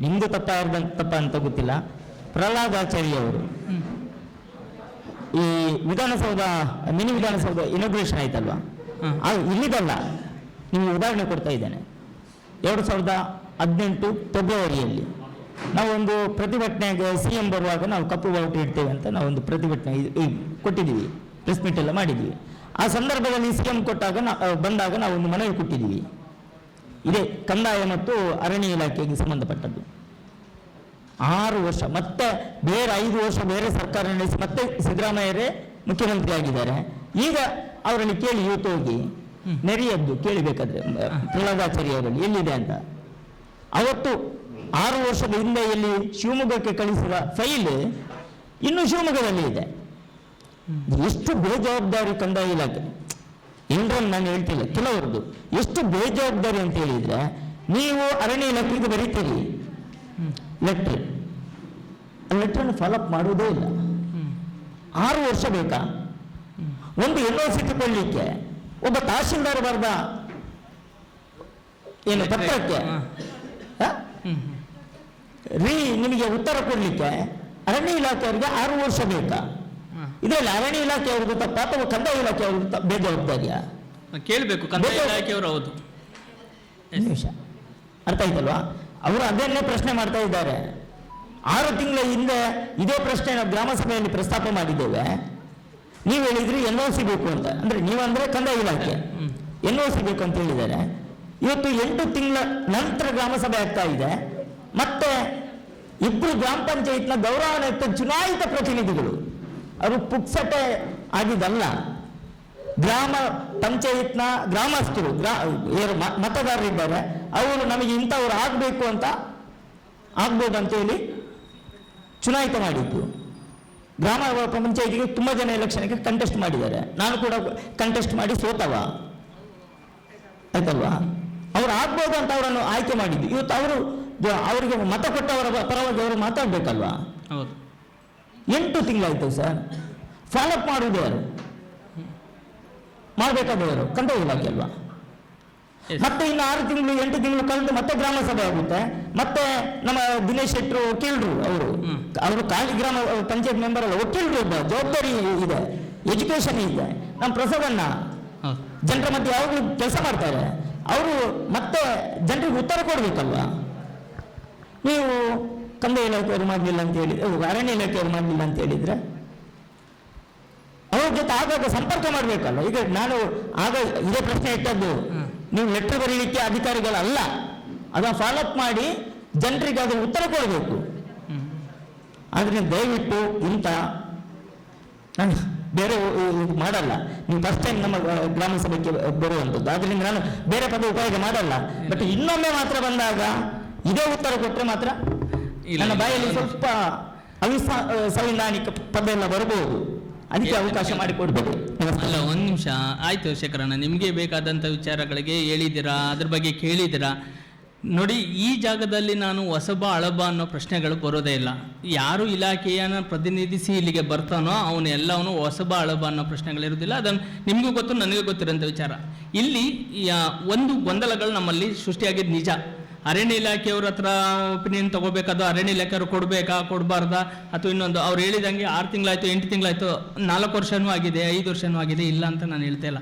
ನಿಮ್ದು ತಪ್ಪ ಅಂತ ಗೊತ್ತಿಲ್ಲ. ಪ್ರಹ್ಲಾದಾಚಾರ್ಯ ಅವರು ಈ ವಿಧಾನಸೌಧ ಮಿನಿ ವಿಧಾನಸೌಧ ಇನಾಗ್ರೇಷನ್ ಆಯ್ತಲ್ವಾ, ಅದು ಇಲ್ಲಿದಲ್ಲ, ನಿಮಗೆ ಉದಾಹರಣೆ ಕೊಡ್ತಾ ಇದ್ದೇನೆ. 2018 ಫೆಬ್ರವರಿಯಲ್ಲಿ ನಾವೊಂದು ಪ್ರತಿಭಟನೆಗೆ CM ಬರುವಾಗ ನಾವು ಕಪ್ಪು ಬಾವುಟ ಇಡ್ತೇವೆ ಅಂತ ನಾವೊಂದು ಪ್ರತಿಭಟನೆ ಕೊಟ್ಟಿದ್ದೀವಿ, ಪ್ರೆಸ್ ಮೀಟ್ ಎಲ್ಲ ಮಾಡಿದ್ವಿ. ಆ ಸಂದರ್ಭದಲ್ಲಿ CM ಬಂದಾಗ ನಾವೊಂದು ಮನವಿ ಕೊಟ್ಟಿದ್ದೀವಿ, ಇದೇ ಕಂದಾಯ ಮತ್ತು ಅರಣ್ಯ ಇಲಾಖೆಗೆ ಸಂಬಂಧಪಟ್ಟದ್ದು. 6 ವರ್ಷ ಮತ್ತೆ ಬೇರೆ 5 ವರ್ಷ ಬೇರೆ ಸರ್ಕಾರ ನಡೆಸಿ ಮತ್ತೆ ಸಿದ್ದರಾಮಯ್ಯರೇ ಮುಖ್ಯಮಂತ್ರಿ ಆಗಿದ್ದಾರೆ. ಈಗ ಅವರಲ್ಲಿ ಕೇಳಿ ಇವತ್ತು ಹೋಗಿ ನೆರೆಯದ್ದು ಕೇಳಿಬೇಕಾದ್ರೆ ಪ್ರಹ್ಲಾದಾಚಾರ್ಯ ಅವರಲ್ಲಿ ಎಲ್ಲಿದೆ ಅಂತ. ಅವತ್ತು 6 ವರ್ಷದ ಹಿಂದೆ ಎಲ್ಲಿ ಶಿವಮೊಗ್ಗಕ್ಕೆ ಕಳಿಸಿದ ಫೈಲ್ ಇನ್ನು ಶಿವಮೊಗ್ಗದಲ್ಲಿ ಇದೆ. ಎಷ್ಟು ಬೇಜವಾಬ್ದಾರಿ ಕಂದಾಯ ಇಲಾಖೆ, ಎಲ್ಲರನ್ನು ನಾನು ಹೇಳ್ತಿಲ್ಲ, ಕೆಲವರದ್ದು ಎಷ್ಟು ಬೇಜವಾಬ್ದಾರಿ ಅಂತ ಹೇಳಿದ್ರೆ, ನೀವು ಅರಣ್ಯ ಇಲಾಖೆಗೆ ಬರೀತೀರಿ ಲೆಟ್ರನ್ನು ಫಾಲೋಅಪ್ ಮಾಡುವುದೇ ಇಲ್ಲ. 6 ವರ್ಷ ಬೇಕಾ? ಒಂದು NOC ತಗೊಳ್ಳಿಕ್ಕೆ ಒಬ್ಬ ತಹಶೀಲ್ದಾರ್ ಬರೆದ ಏನು ಪತ್ರಕ್ಕೆ ನಿಮಗೆ ಉತ್ತರ ಕೊಡ್ಲಿಕ್ಕೆ ಅರಣ್ಯ ಇಲಾಖೆಯವರಿಗೆ 6 ವರ್ಷ ಬೇಕಾ? ಇದರಲ್ಲಿ ಅರಣ್ಯ ಇಲಾಖೆಯವ್ರದ್ದು ತಪ್ಪ ಅಥವಾ ಕಂದಾಯ ಇಲಾಖೆಯವ್ರದ್ದು ಬೇಜವಾಬ್ದಾರಿಯಾ? ಕೇಳಬೇಕು ಕಂದಾಯ ಇಲಾಖೆಯವರು. ಹೌದು, ನಿಮಿಷ ಅರ್ಥ ಆಯ್ತಲ್ವಾ? ಅವರು ಅದನ್ನೇ ಪ್ರಶ್ನೆ ಮಾಡ್ತಾ ಇದ್ದಾರೆ. 6 ತಿಂಗಳ ಹಿಂದೆ ಇದೇ ಪ್ರಶ್ನೆ ನಾವು ಗ್ರಾಮ ಸಭೆಯಲ್ಲಿ ಪ್ರಸ್ತಾಪ ಮಾಡಿದ್ದೇವೆ. ನೀವು ಹೇಳಿದ್ರಿ NOC ಬೇಕು ಅಂತ, ಅಂದ್ರೆ ನೀವಂದ್ರೆ ಕಂದಾಯ ಇಲಾಖೆ NOC ಬೇಕು ಅಂತ ಹೇಳಿದ್ದಾರೆ. ಇವತ್ತು 8 ತಿಂಗಳ ನಂತರ ಗ್ರಾಮ ಸಭೆ ಆಗ್ತಾ ಇದೆ. ಮತ್ತೆ ಇಬ್ಬರು ಗ್ರಾಮ ಪಂಚಾಯತ್ನ ಗೌರವಾನ್ವಿತ ಚುನಾಯಿತ ಪ್ರತಿನಿಧಿಗಳು, ಅವರು ಪುಕ್ಸಟೆ ಆಗಿದ್ದಲ್ಲ, ಗ್ರಾಮ ಪಂಚಾಯತ್ನ ಗ್ರಾಮಸ್ಥರು ಮತದಾರರಿದ್ದಾರೆ, ಅವರು ನಮಗೆ ಇಂಥವ್ರು ಆಗಬೇಕು ಅಂತ ಆಗ್ಬೋದು ಅಂತೇಳಿ ಚುನಾಯಿತ ಮಾಡಿದ್ದು. ಗ್ರಾಮ ಪಂಚಾಯತಿಗೆ ತುಂಬ ಜನ ಎಲೆಕ್ಷನ್ಗೆ ಕಂಟೆಸ್ಟ್ ಮಾಡಿದ್ದಾರೆ. ನಾನು ಕೂಡ ಕಂಟೆಸ್ಟ್ ಮಾಡಿ ಸೋತವ, ಆಯ್ತಲ್ವಾ? ಅವ್ರು ಆಗ್ಬೋದು ಅಂತ ಅವರನ್ನು ಆಯ್ಕೆ ಮಾಡಿದ್ದು. ಇವತ್ತು ಅವರಿಗೆ ಮತ ಕೊಟ್ಟವರ ಪರವಾಗಿ ಅವರು ಮಾತಾಡ್ಬೇಕಲ್ವಾ? 8 ತಿಂಗಳಾಯ್ತು ಸರ್. ಫಾಲೋಅಪ್ ಮಾಡುವುದು ಯಾರು? ಮಾಡಬೇಕಾದವರು ಕಂದಾಯ ಇಲಾಖೆ ಅಲ್ವಾ? ಮತ್ತೆ ಇನ್ನು 6 ತಿಂಗಳು 8 ತಿಂಗಳು ಕಳೆದು ಮತ್ತೆ ಗ್ರಾಮ ಸಭೆ ಆಗುತ್ತೆ. ಮತ್ತೆ ನಮ್ಮ ದಿನೇಶ್ ಶೆಟ್ಟರು ವಕೀಲರು, ಅವರು ಖಾಲಿ ಗ್ರಾಮ ಪಂಚಾಯತ್ ಮೆಂಬರ್ ಅಲ್ಲ, ವಕೀಲರು ಜವಾಬ್ದಾರಿ ಇದೆ, ಎಜುಕೇಶನ್ ಇದೆ. ನಮ್ಮ ಪ್ರಸಾದಣ್ಣ ಜನರ ಮಧ್ಯೆ ಯಾವಾಗಲೂ ಕೆಲಸ ಮಾಡ್ತಾರೆ. ಅವರು ಮತ್ತೆ ಜನರಿಗೆ ಉತ್ತರ ಕೊಡ್ಬೇಕಲ್ವಾ? ನೀವು ಕಂದಾಯ ಇಲಾಖೆಯವರು ಮಾಡಲಿಲ್ಲ ಅಂತ ಹೇಳಿದ್ರೆ, ಅರಣ್ಯ ಇಲಾಖೆಯವರು ಮಾಡಲಿಲ್ಲ ಅಂತ ಹೇಳಿದ್ರೆ ಅವ್ರ ಜೊತೆ ಆಗಾಗ ಸಂಪರ್ಕ ಮಾಡಬೇಕಲ್ಲ. ಈಗ ನಾನು ಆಗ ಇದೇ ಪ್ರಶ್ನೆ ಇಟ್ಟದ್ದು, ನೀವು ಲೆಟರ್ ಬರೀಲಿಕ್ಕೆ ಅಧಿಕಾರಿಗಳಲ್ಲ, ಅದನ್ನು ಫಾಲೋಅಪ್ ಮಾಡಿ ಜನರಿಗೆ ಅದರ ಉತ್ತರ ಕೊಡಬೇಕು. ಆದರೆ ದಯವಿಟ್ಟು ಇಂಥ ನಾನು ಬೇರೆ ಮಾಡಲ್ಲ. ನೀವು ಫಸ್ಟ್ ಟೈಮ್ ನಮ್ಮ ಗ್ರಾಮ ಸಭೆಗೆ ಬರುವಂಥದ್ದು, ಆದ್ದರಿಂದ ನಾನು ಬೇರೆ ಪದ ಉಪಯೋಗ ಮಾಡಲ್ಲ. ಬಟ್ ಇನ್ನೊಮ್ಮೆ ಮಾತ್ರ ಬಂದಾಗ ಇದೇ ಉತ್ತರ ಕೊಟ್ಟರೆ ಮಾತ್ರ ನನ್ನ ಬಾಯಲ್ಲಿ ಸ್ವಲ್ಪ ಸಂವಿಧಾನಿಕ ಪದ ಎಲ್ಲ ಬರಬಹುದು. ಅದಕ್ಕೆ ಅವಕಾಶ ಮಾಡಿಕೊಡ್ಬೇಕು. ಅಲ್ಲ, ಒಂದು ನಿಮಿಷ ಆಯ್ತು ಶೇಖರಣ್ಣ, ನಿಮಗೆ ಬೇಕಾದಂಥ ವಿಚಾರಗಳಿಗೆ ಹೇಳಿದ್ದೀರಾ, ಅದ್ರ ಬಗ್ಗೆ ಕೇಳಿದ್ದೀರಾ. ನೋಡಿ, ಈ ಜಾಗದಲ್ಲಿ ನಾನು ಹೊಸಬ ಹಳಬ ಅನ್ನೋ ಪ್ರಶ್ನೆಗಳು ಬರೋದೇ ಇಲ್ಲ. ಯಾರು ಇಲಾಖೆಯನ್ನು ಪ್ರತಿನಿಧಿಸಿ ಇಲ್ಲಿಗೆ ಬರ್ತಾನೋ ಅವನು ಎಲ್ಲವನು ಹೊಸಬ ಹಳಬ ಅನ್ನೋ ಪ್ರಶ್ನೆಗಳಿರೋದಿಲ್ಲ. ಅದನ್ನು ನಿಮಗೂ ಗೊತ್ತು, ನನಗೂ ಗೊತ್ತಿರೋಂಥ ವಿಚಾರ. ಇಲ್ಲಿ ಒಂದು ಗೊಂದಲಗಳು ನಮ್ಮಲ್ಲಿ ಸೃಷ್ಟಿಯಾಗಿದ್ದು ನಿಜ. ಅರಣ್ಯ ಇಲಾಖೆಯವ್ರ ಹತ್ರ ಒಪಿನಿಯನ್ ತೊಗೋಬೇಕಾದ, ಅರಣ್ಯ ಇಲಾಖೆಯವರು ಕೊಡಬೇಕಾ ಕೊಡಬಾರ್ದಾ, ಅಥವಾ ಇನ್ನೊಂದು ಅವ್ರು ಹೇಳಿದಂಗೆ 6 ತಿಂಗಳಾಯಿತು 8 ತಿಂಗಳಾಯಿತು 4 ವರ್ಷವೂ ಆಗಿದೆ 5 ವರ್ಷವೂ ಆಗಿದೆ, ಇಲ್ಲ ಅಂತ ನಾನು ಹೇಳ್ತಾ ಇಲ್ಲ.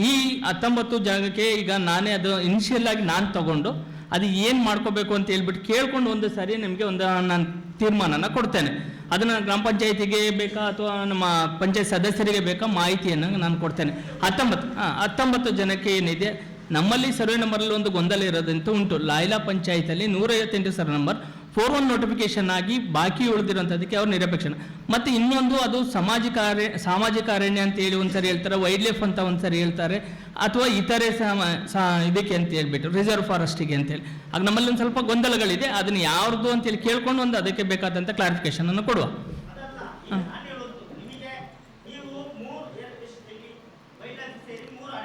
ಈ 19 ಜಾಗಕ್ಕೆ ಈಗ ನಾನೇ ಅದು ಇನಿಷಿಯಲ್ ಆಗಿ ನಾನು ತಗೊಂಡು ಅದು ಏನು ಮಾಡ್ಕೋಬೇಕು ಅಂತ ಹೇಳ್ಬಿಟ್ಟು ಕೇಳ್ಕೊಂಡು ಒಂದು ಸಾರಿ ನಿಮಗೆ ನಾನು ತೀರ್ಮಾನನ ಕೊಡ್ತೇನೆ. ಅದನ್ನು ಗ್ರಾಮ ಪಂಚಾಯತಿಗೆ ಬೇಕಾ ಅಥವಾ ನಮ್ಮ ಪಂಚಾಯತ್ ಸದಸ್ಯರಿಗೆ ಬೇಕಾ ಮಾಹಿತಿಯನ್ನು ನಾನು ಕೊಡ್ತೇನೆ. 19 ಜನಕ್ಕೆ ಏನಿದೆ, ನಮ್ಮಲ್ಲಿ ಸರ್ವೆ ನಂಬರಲ್ಲಿ ಒಂದು ಗೊಂದಲ ಇರೋದಂತೂ ಉಂಟು. ಲಾಯ್ಲಾ ಪಂಚಾಯತಲ್ಲಿ 158 ಸರ್ವೆ ನಂಬರ್ 41 ನೋಟಿಫಿಕೇಶನ್ ಆಗಿ ಬಾಕಿ ಉಳಿದಿರೋಂಥದ್ದಕ್ಕೆ ಅವ್ರು ನಿರಪೇಕ್ಷಣ. ಮತ್ತು ಇನ್ನೊಂದು ಅದು ಸಾಮಾಜಿಕ ಅರಣ್ಯ ಅಂತ ಹೇಳಿ ಒಂದ್ಸರಿ ಹೇಳ್ತಾರೆ, ವೈಲ್ಡ್ ಲೈಫ್ ಅಂತ ಒಂದ್ಸರಿ ಹೇಳ್ತಾರೆ, ಅಥವಾ ಇತರೆ ಇದಕ್ಕೆ ಅಂತ ಹೇಳ್ಬಿಟ್ಟು ರಿಸರ್ವ್ ಫಾರೆಸ್ಟಿಗೆ ಅಂತೇಳಿ. ಆಗ ನಮ್ಮಲ್ಲಿ ಒಂದು ಸ್ವಲ್ಪ ಗೊಂದಲಗಳಿದೆ. ಅದನ್ನು ಯಾವ್ದು ಅಂತೇಳಿ ಕೇಳ್ಕೊಂಡು ಒಂದು ಅದಕ್ಕೆ ಬೇಕಾದಂಥ ಕ್ಲಾರಿಫಿಕೇಶನ್ ಅನ್ನು ಕೊಡುವ.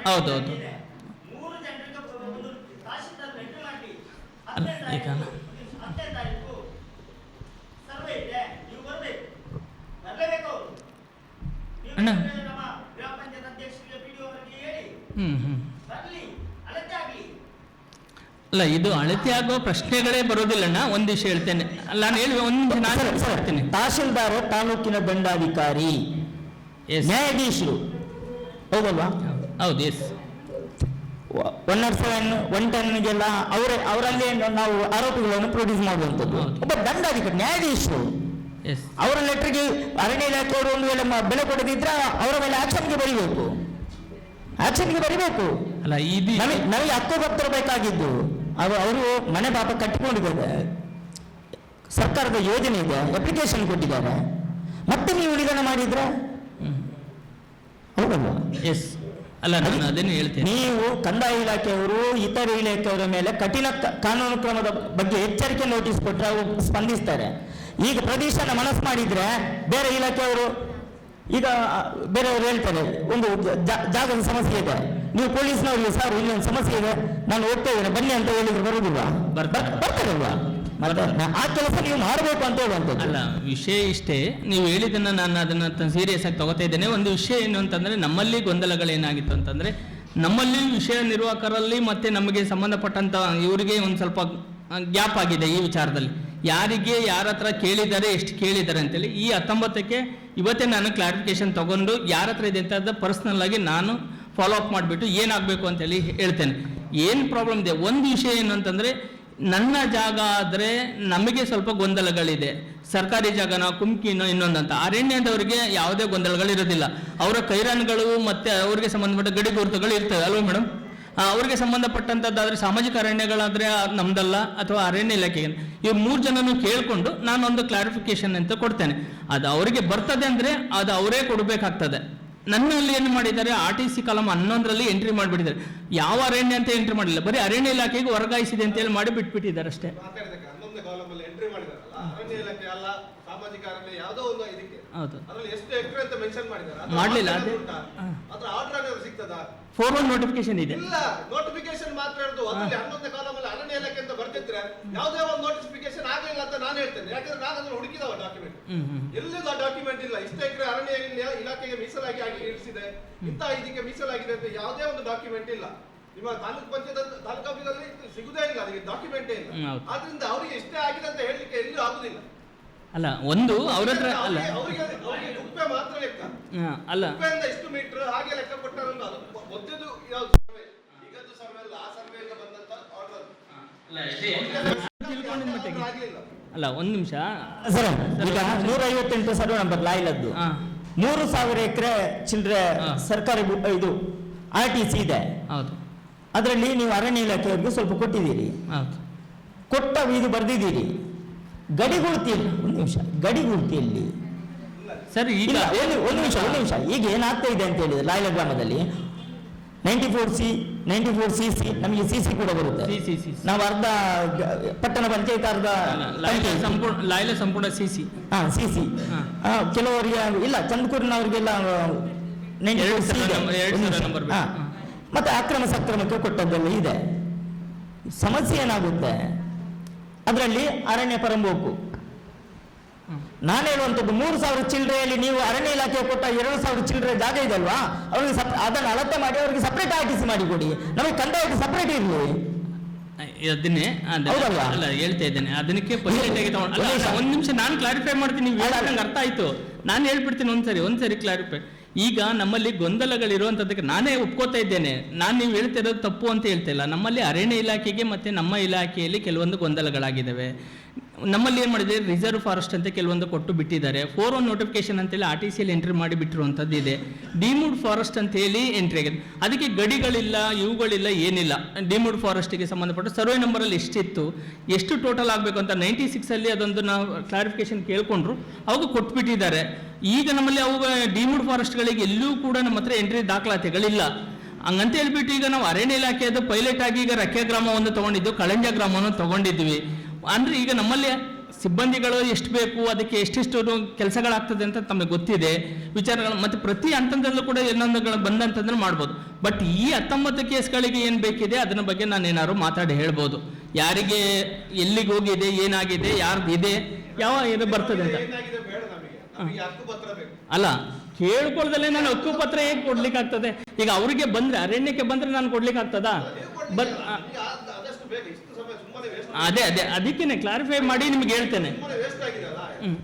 ಹೌದೌದು. ಈಗ ಅಣ್ಣ ಅಲ್ಲ, ಇದು ಅಳತೆ ಆಗೋ ಪ್ರಶ್ನೆಗಳೇ ಬರೋದಿಲ್ಲಣ್ಣ. ಒಂದು ವಿಷಯ ಹೇಳ್ತೇನೆ, ನಾನು ಹೇಳಿ ಒಂದು ನಾನು ಹೇಳ್ತೀನಿ. ತಹಶೀಲ್ದಾರ್ ತಾಲೂಕಿನ ದಂಡಾಧಿಕಾರಿ, ನ್ಯಾಯಾಧೀಶರು, ಹೌದಲ್ವಾ? ಹೌದು, ಎಸ್. 107, 110ಗೆಲ್ಲ ಅವರಲ್ಲೇ ನಾವು ಆರೋಪಿಗಳನ್ನು ಪ್ರೊಡ್ಯೂಸ್ ಮಾಡುವಂಥದ್ದು. ಒಬ್ಬ ದಂಡಾಧಿಕಾರಿ, ನ್ಯಾಯಾಧೀಶರು, ಎಸ್. ಅವರ ಲೆಟರ್ಗೆ ಅರಣ್ಯ ಇಲಾಖೆಯವರು ಒಂದು ವೇಳೆ ಬೆಲೆ ಕೊಡದಿದ್ರೆ ಅವರ ಮೇಲೆ ಆಕ್ಷನ್ಗೆ ಬರೀಬೇಕು. ಅಲ್ಲ, ಇದು ನಮಗೆ ಹಕ್ಕುಪತ್ರ ಬೇಕಾಗಿದ್ದು. ಅವರು ಮನೆ ಪಾಪ ಕಟ್ಟಿಕೊಂಡಿದ್ದಾರೆ, ಸರ್ಕಾರದ ಯೋಜನೆ ಇದೆ, ಅಪ್ಲಿಕೇಶನ್ ಕೊಟ್ಟಿದ್ದಾರೆ, ಮತ್ತೆ ನೀವು ನಿಗಮನ ಮಾಡಿದ್ರೆ ಹೌದಲ್ವಾ? ಎಸ್. ಅಲ್ಲ, ನಾನು ಅದನ್ನು ಹೇಳ್ತೇನೆ. ನೀವು ಕಂದಾಯ ಇಲಾಖೆಯವರು ಇತರ ಇಲಾಖೆಯವರ ಮೇಲೆ ಕಠಿಣ ಕಾನೂನು ಕ್ರಮದ ಬಗ್ಗೆ ಎಚ್ಚರಿಕೆ ನೋಟಿಸ್ ಕೊಟ್ಟರೆ ಅವರು ಸ್ಪಂದಿಸ್ತಾರೆ. ಈಗ ಪ್ರದೇಶನ ಮನಸ್ಸು ಮಾಡಿದ್ರೆ ಬೇರೆ ಇಲಾಖೆಯವರು, ಈಗ ಬೇರೆಯವರು ಹೇಳ್ತಾರೆ ಒಂದು ಜಾಗದ ಸಮಸ್ಯೆ ಇದೆ, ನೀವು ಪೊಲೀಸ್ನವ್ರಿಗೆ ಸರ್ ಇಲ್ಲೊಂದು ಸಮಸ್ಯೆ ಇದೆ, ನಾನು ಹೋಗ್ತಾ ಇದ್ದೇನೆ ಬನ್ನಿ ಅಂತ ಹೇಳಿದ್ರೆ ಬರುವುದಿಲ್ವಾ? ಬರ್ತಾರಲ್ವಾ? ಆ ಕೆಲಸ ನೀವು ಮಾಡಬೇಕು ಅಂತ ಹೇಳುವಂಥದ್ದು. ಅಲ್ಲ, ವಿಷಯ ಇಷ್ಟೇ. ನೀವು ಹೇಳಿದ್ದನ್ನು ನಾನು ಅದನ್ನು ಸೀರಿಯಸ್ ಆಗಿ ತಗೋತಾ ಇದ್ದೇನೆ. ಒಂದು ವಿಷಯ ಏನು ಅಂತಂದರೆ, ನಮ್ಮಲ್ಲಿ ಗೊಂದಲಗಳೇನಾಗಿತ್ತು ಅಂತಂದರೆ, ನಮ್ಮಲ್ಲಿ ವಿಷಯ ನಿರ್ವಾಹಕರಲ್ಲಿ ಮತ್ತು ನಮಗೆ ಸಂಬಂಧಪಟ್ಟಂಥ ಇವರಿಗೆ ಒಂದು ಸ್ವಲ್ಪ ಗ್ಯಾಪ್ ಆಗಿದೆ ಈ ವಿಚಾರದಲ್ಲಿ. ಯಾರಿಗೆ ಯಾರ ಹತ್ರ ಕೇಳಿದ್ದಾರೆ, ಎಷ್ಟು ಕೇಳಿದ್ದಾರೆ ಅಂತೇಳಿ ಈ 19ಕ್ಕೆ ಇವತ್ತೇ ನಾನು ಕ್ಲಾರಿಫಿಕೇಶನ್ ತಗೊಂಡು ಯಾರ ಹತ್ರ ಇದೆ ಅಂತ ಪರ್ಸ್ನಲ್ ಆಗಿ ನಾನು ಫಾಲೋ ಅಪ್ ಮಾಡಿಬಿಟ್ಟು ಏನಾಗಬೇಕು ಅಂತೇಳಿ ಹೇಳ್ತೇನೆ. ಏನು ಪ್ರಾಬ್ಲಮ್ ಇದೆ, ಒಂದು ವಿಷಯ ಏನು ಅಂತಂದರೆ, ನನ್ನ ಜಾಗ ಆದರೆ ನಮಗೆ ಸ್ವಲ್ಪ ಗೊಂದಲಗಳಿದೆ. ಸರ್ಕಾರಿ ಜಾಗನ ಕುಮ್ಕಿನೋ ಇನ್ನೊಂದಂತ, ಅರಣ್ಯದವರಿಗೆ ಯಾವುದೇ ಗೊಂದಲಗಳಿರೋದಿಲ್ಲ. ಅವರ ಕೈರಾನ್ಗಳು ಮತ್ತು ಅವ್ರಿಗೆ ಸಂಬಂಧಪಟ್ಟ ಗಡಿ ಗುರುತುಗಳು ಇರ್ತವೆ ಅಲ್ವಾ ಮೇಡಮ್? ಅವ್ರಿಗೆ ಸಂಬಂಧಪಟ್ಟಂಥದ್ದಾದರೆ ಸಾಮಾಜಿಕ ಅರಣ್ಯಗಳಾದರೆ ನಮ್ದಲ್ಲ, ಅಥವಾ ಅರಣ್ಯ ಇಲಾಖೆಗೆ. ಇವ್ರು 3 ಜನನು ಕೇಳಿಕೊಂಡು ನಾನೊಂದು ಕ್ಲಾರಿಫಿಕೇಶನ್ ಅಂತ ಕೊಡ್ತೇನೆ. ಅದು ಅವರಿಗೆ ಬರ್ತದೆ ಅಂದರೆ ಅದು ಅವರೇ ಕೊಡಬೇಕಾಗ್ತದೆ. ನನ್ನಲ್ಲಿ ಏನು ಮಾಡಿದ್ದಾರೆ, RTC ಕಾಲಮ್ 11ರಲ್ಲಿ ಎಂಟ್ರಿ ಮಾಡಿಬಿಟ್ಟಿದ್ದಾರೆ. ಯಾವ ಅರಣ್ಯ ಅಂತ ಎಂಟ್ರಿ ಮಾಡಿಲ್ಲ, ಬರೀ ಅರಣ್ಯ ಇಲಾಖೆಗೆ ವರ್ಗಾಯಿಸಿದೆ ಅಂತೇಳಿ ಮಾಡಿ ಬಿಟ್ಬಿಟ್ಟಿದ್ದಾರೆ ಅಷ್ಟೇ. ಮಾಡಲಿಲ್ಲ, ಅದೇ 4-1 ನೋಟಿಫಿಕೇಶನ್ ಇದೆ. ನೋಟಿಫಿಕೇಶನ್ ಮಾತ್ರ ಇರೋದು, ಅದರಲ್ಲಿ 11ನೇ ಕಾಲಮಲ್ಲಿ ಅರಣ್ಯ ಇಲಾಖೆ ಅಂತ ಬರ್ತಿದ್ರೆ ಯಾವುದೇ ಒಂದು ನೋಟಿಫಿಕೇಶನ್ ಆಗಲಿಲ್ಲ ಅಂತ ನಾನು ಹೇಳ್ತೇನೆ. ಯಾಕಂದ್ರೆ ನಾನು ಅದನ್ನು ಹುಡುಕಿದವ ಡಾಕ್ಯುಮೆಂಟ್, ಎಲ್ಲಿಂದ ಡಾಕ್ಯುಮೆಂಟ್ ಇಲ್ಲ. ಇಷ್ಟ ಎಕರೆ ಅರಣ್ಯ ಇಲಾಖೆಗೆ ಮೀಸಲಾಗಿ ಇರಿಸಿದೆ, ಇಂಥ ಇದಕ್ಕೆ ಮೀಸಲಾಗಿದೆ ಅಂತ ಯಾವುದೇ ಒಂದು ಡಾಕ್ಯುಮೆಂಟ್ ಇಲ್ಲ. ನಿಮ್ಮ ತಾಲೂಕು ಪಂಚಾಯತ್ ತಾಲೂಕು ಆಫೀಸಲ್ಲಿ ಸಿಗುದೇ ಇಲ್ಲ, ಅದಕ್ಕೆ ಡಾಕ್ಯುಮೆಂಟೇ ಇಲ್ಲ. ಆದ್ರಿಂದ ಅವರಿಗೆ ಇಷ್ಟೇ ಆಗಿದೆ ಅಂತ ಹೇಳಲಿಕ್ಕೆ ಎಲ್ಲೂ ಆಗುದಿಲ್ಲ. ಅಲ್ಲ, ಒಂದು ಅವ್ರ ಹತ್ರ ಅಲ್ಲ, ಅವರಿಗೆ ಉಪ್ಪೆ ಮಾತ್ರ ಲೆಕ್ಕ. ಅಲ್ಲ, ಉಪ್ಪೆಯಿಂದ ಎಷ್ಟು ಮೀಟರ್ ಹಾಗೆ ಲೆಕ್ಕ ಕೊಟ್ಟಾರಲ್ಲ, ಅದು ಮೊದಲು ಯಾವ್ದು ಸರ್ವೆ, ಈಗದ್ದು ಸರ್ವೆ ಅಲ್ಲ, ಆ ಸರ್ವೆಯಿಂದ ಬಂದಂತ ಆರ್ಡರ್ ಅಲ್ಲ. ಒಂದು ನಿಮಿಷ ಸರ್, ಈಗ 158 ಸರ್ವೆ ನಂಬರ್ ಲಾ ಇಲ್ಲದ್ದು 3000 ಎಕರೆ ಚಿಲ್ಲರೆ ಸರ್ಕಾರಿ ಇದು RTC ಇದೆ. ಹೌದು, ಅದರಲ್ಲಿ ನೀವು ಅರಣ್ಯ ಇಲಾಖೆಯವರಿಗೆ ಸ್ವಲ್ಪ ಕೊಟ್ಟಿದ್ದೀರಿ. ಹೌದು, ಕೊಟ್ಟ ಇದು ಬರೆದಿದ್ದೀರಿ. ಗಡಿಗುರ್ತಿಯಲ್ಲಿ ಒಂದು ನಿಮಿಷ, ಗಡಿಗುರ್ತಿಯಲ್ಲಿ ಸರ್ ಈಗ ಒಂದು ನಿಮಿಷ, ಈಗ ಏನಾಗ್ತಾ ಇದೆ ಅಂತ ಹೇಳಿದ್ರೆ ಲಾಯ್ಲ ಗ್ರಾಮದಲ್ಲಿ 94C ನಮಗೆ CC ಕೂಡ ಬರುತ್ತೆ. ನಾವು ಅರ್ಧ ಪಟ್ಟಣ ಪಂಚಾಯತ್, ಅರ್ಧ ಸಂಪೂರ್ಣ ಲಾಯ್ಲ ಸಂಪೂರ್ಣ CC. CC ಕೆಲವರಿಗೆ ಇಲ್ಲ, ಚಂದ್ಕೂರಿನವರಿಗೆಲ್ಲ 94C. ಮತ್ತೆ ಅಕ್ರಮ ಸಕ್ರಮಕ್ಕೆ ಕೊಟ್ಟದ್ದೆಲ್ಲ ಇದೆ. ಸಮಸ್ಯೆ ಏನಾಗುತ್ತೆ ಅದರಲ್ಲಿ ಅರಣ್ಯ ಪರಂಬೋಕು. ನಾನು ಹೇಳುವಂಥದ್ದು 3000 ಚಿಲ್ಲರೆಯಲ್ಲಿ ನೀವು ಅರಣ್ಯ ಇಲಾಖೆ ಕೊಟ್ಟ 2000 ಚಿಲ್ಲರೆ ಜಾಗ ಇದಲ್ವಾ, ಅವ್ರಿಗೆ ಅದನ್ನು ಅಳತೆ ಮಾಡಿ ಅವರಿಗೆ ಸಪ್ರೇಟ್ RTC ಮಾಡಿ ಕೊಡಿ. ನಮಗೆ ಕಂದಾಯಕ್ಕೆ ಸಪ್ರೇಟ್ ಇರಲಿ. ಅದನ್ನೇ ಅಲ್ಲ ಹೇಳ್ತಾ ಇದ್ದೇನೆ, ಅದಕ್ಕೆ ಒಂದು ನಿಮಿಷ ನಾನು ಕ್ಲಾರಿಫೈ ಮಾಡ್ತೀನಿ. ನಂಗೆ ಅರ್ಥ ಆಯ್ತು, ನಾನು ಹೇಳ್ಬಿಡ್ತೀನಿ ಒಂದ್ಸರಿ ಕ್ಲಾರಿಫೈ. ಈಗ ನಮ್ಮಲ್ಲಿ ಗೊಂದಲಗಳಿರುವಂಥದ್ದಕ್ಕೆ ನಾನೇ ಒಪ್ಕೋತಾ ಇದ್ದೇನೆ. ನಾನು ನೀವು ಹೇಳ್ತಿರೋದು ತಪ್ಪು ಅಂತ ಹೇಳ್ತಾ ಇಲ್ಲ. ನಮ್ಮಲ್ಲಿ ಅರಣ್ಯ ಇಲಾಖೆಗೆ ಮತ್ತು ನಮ್ಮ ಇಲಾಖೆಯಲ್ಲಿ ಕೆಲವೊಂದು ಗೊಂದಲಗಳಾಗಿದ್ದಾವೆ. ನಮ್ಮಲ್ಲಿ ಏನು ಮಾಡಿದೆ, ರಿಸರ್ವ್ ಫಾರೆಸ್ಟ್ ಅಂತ ಕೆಲವೊಂದು ಕೊಟ್ಟು ಬಿಟ್ಟಿದ್ದಾರೆ. 4-1 ನೋಟಿಫಿಕೇಶನ್ ಅಂತೇಳಿ RTCಯಲ್ಲಿ ಎಂಟ್ರಿ ಮಾಡಿ ಬಿಟ್ಟಿರುವಂಥದ್ದು ಇದೆ. ಡಿಮೂಡ್ ಫಾರೆಸ್ಟ್ ಅಂತೇಳಿ ಎಂಟ್ರಿ ಆಗಿದೆ. ಅದಕ್ಕೆ ಗಡಿಗಳಿಲ್ಲ, ಇವುಗಳಿಲ್ಲ, ಏನಿಲ್ಲ. ಡಿಮೂಡ್ ಫಾರೆಸ್ಟಿಗೆ ಸಂಬಂಧಪಟ್ಟ ಸರ್ವೆ ನಂಬರಲ್ಲಿ ಎಷ್ಟಿತ್ತು, ಎಷ್ಟು ಟೋಟಲ್ ಆಗಬೇಕು ಅಂತ 96ಅಲ್ಲಿ ಅದೊಂದು ನಾವು ಕ್ಲಾರಿಫಿಕೇಶನ್ ಕೇಳ್ಕೊಂಡ್ರು, ಅವಾಗ ಕೊಟ್ಬಿಟ್ಟಿದ್ದಾರೆ. ಈಗ ನಮ್ಮಲ್ಲಿ ಅವು ಡಿಮೂಡ್ ಫಾರೆಸ್ಟ್ಗಳಿಗೆ ಎಲ್ಲೂ ಕೂಡ ನಮ್ಮ ಹತ್ರ ಎಂಟ್ರಿ ದಾಖಲಾತಿಗಳಿಲ್ಲ. ಹಂಗಂತ ಹೇಳ್ಬಿಟ್ಟು ಈಗ ನಾವು ಅರಣ್ಯ ಇಲಾಖೆಯದು ಪೈಲಟ್ ಆಗಿ ಈಗ ರಕ್ಕೆ ಗ್ರಾಮವನ್ನು ತೊಗೊಂಡಿದ್ದು, ಕಳಂಜ ಗ್ರಾಮವನ್ನು ತೊಗೊಂಡಿದ್ವಿ. ಅಂದರೆ ಈಗ ನಮ್ಮಲ್ಲಿ ಸಿಬ್ಬಂದಿಗಳು ಎಷ್ಟು ಬೇಕು, ಅದಕ್ಕೆ ಎಷ್ಟೆಷ್ಟು ಕೆಲಸಗಳಾಗ್ತದೆ ಅಂತ ತಮಗೆ ಗೊತ್ತಿದೆ ವಿಚಾರಗಳು. ಮತ್ತು ಪ್ರತಿ ಹಂತದಲ್ಲೂ ಕೂಡ ಇನ್ನೊಂದುಗಳು ಬಂದಂತಂದ್ರೆ ಮಾಡ್ಬೋದು. ಬಟ್ ಈ 19 ಕೇಸ್ಗಳಿಗೆ ಏನು ಬೇಕಿದೆ ಅದನ್ನ ಬಗ್ಗೆ ನಾನು ಏನಾದ್ರು ಮಾತಾಡಿ ಹೇಳ್ಬೋದು. ಯಾರಿಗೆ ಎಲ್ಲಿಗೆ ಹೋಗಿದೆ, ಏನಾಗಿದೆ, ಯಾರ್ದಿದೆ, ಯಾವ ಇದು ಬರ್ತದೆ ಅಂತ. ಅಲ್ಲ, ಕೇಳ್ಕೊಳ್ದಲ್ಲೇ ನಾನು ಹಕ್ಕುಪತ್ರ ಹೇಗೆ ಕೊಡ್ಲಿಕ್ಕೆ ಆಗ್ತದೆ? ಈಗ ಅವರಿಗೆ ಬಂದ್ರೆ, ಅರಣ್ಯಕ್ಕೆ ಬಂದ್ರೆ ನಾನು ಕೊಡ್ಲಿಕ್ಕೆ ಆಗ್ತದಾ? ಬೇಗ ಇಷ್ಟು ಸಮಯ ಸುಮ್ಮನೆ ವೇಸ್ಟ್ ಅದೇ ಅದಕ್ಕೇನೆ ಕ್ಲಾರಿಫೈ ಮಾಡಿ ನಿಮ್ಗೆ ಹೇಳ್ತೇನೆ. ಸುಮ್ಮನೆ ವೇಸ್ಟ್ ಆಗಿದೆ ಅಲ್ಲ.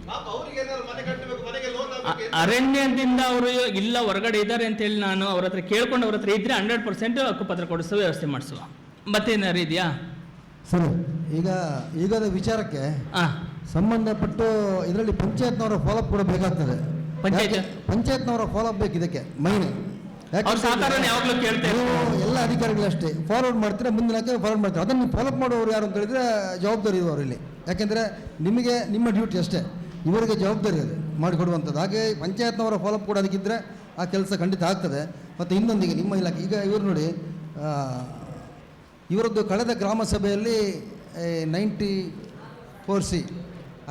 ಪಾಪ ಅವ್ರಿಗೆ ಏನಾದ್ರು ಮನೆ ಕಟ್ಟಬೇಕು, ಮನೆಗೆ ಲೋನ್ ಆಗಬೇಕು. ಅರಣ್ಯದಿಂದ ಅವರು ಇಲ್ಲ ಹೊರಗಡೆ ಇದ್ದಾರೆ ಅಂತೇಳಿ ನಾನು ಅವ್ರ ಹತ್ರ ಕೇಳ್ಕೊಂಡು ಅವ್ರ ಹತ್ರ ಇದ್ರೆ 100% ಹಕ್ಕುಪತ್ರ ಕೊಡಿಸುವ ವ್ಯವಸ್ಥೆ ಮಾಡಿಸುವ. ಮತ್ತೇನಾರು ಇದೆಯಾ ಸರಿ? ಈಗದ ವಿಚಾರಕ್ಕೆ ಸಂಬಂಧಪಟ್ಟು ಇದರಲ್ಲಿ ಪಂಚಾಯತ್ನವರ ಫಾಲೋಅಪ್ ಕೂಡ ಬೇಕಾಗ್ತದೆ. ಪಂಚಾಯತ್ನವರ ಫಾಲೋಅಪ್ ಬೇಕು ಇದಕ್ಕೆ ಮೈನ್. ಯಾವಾಗಲೂ ಕೇಳ್ತೇವೆ, ಎಲ್ಲ ಅಧಿಕಾರಿಗಳಷ್ಟೇ ಫಾರ್ವರ್ಡ್ ಮಾಡ್ತೀರಾ, ಮುಂದಿನ ಫಾರ್ವರ್ಡ್ ಮಾಡ್ತೀರಾ. ಅದನ್ನು ಫಾಲೋಅಪ್ ಮಾಡುವವರು ಯಾರು ಅಂತ ಹೇಳಿದ್ರೆ ಜವಾಬ್ದಾರಿ ಇರುವವರು ಇಲ್ಲಿ. ಯಾಕೆಂದರೆ ನಿಮಗೆ ನಿಮ್ಮ ಡ್ಯೂಟಿ ಅಷ್ಟೇ, ಇವರಿಗೆ ಜವಾಬ್ದಾರಿ ಅದು ಮಾಡಿಕೊಡುವಂಥದ್ದು. ಹಾಗೆ ಪಂಚಾಯತ್ನವರ ಫಾಲೋಅಪ್ ಕೂಡ ಅದಕ್ಕಿದ್ದರೆ ಆ ಕೆಲಸ ಖಂಡಿತ ಆಗ್ತದೆ. ಮತ್ತು ಇನ್ನೊಂದಿಗೆ ನಿಮ್ಮ ಇಲಾಖೆ ಈಗ ಇವರು ನೋಡಿ, ಇವರದ್ದು ಕಳೆದ ಗ್ರಾಮ ಸಭೆಯಲ್ಲಿ 94C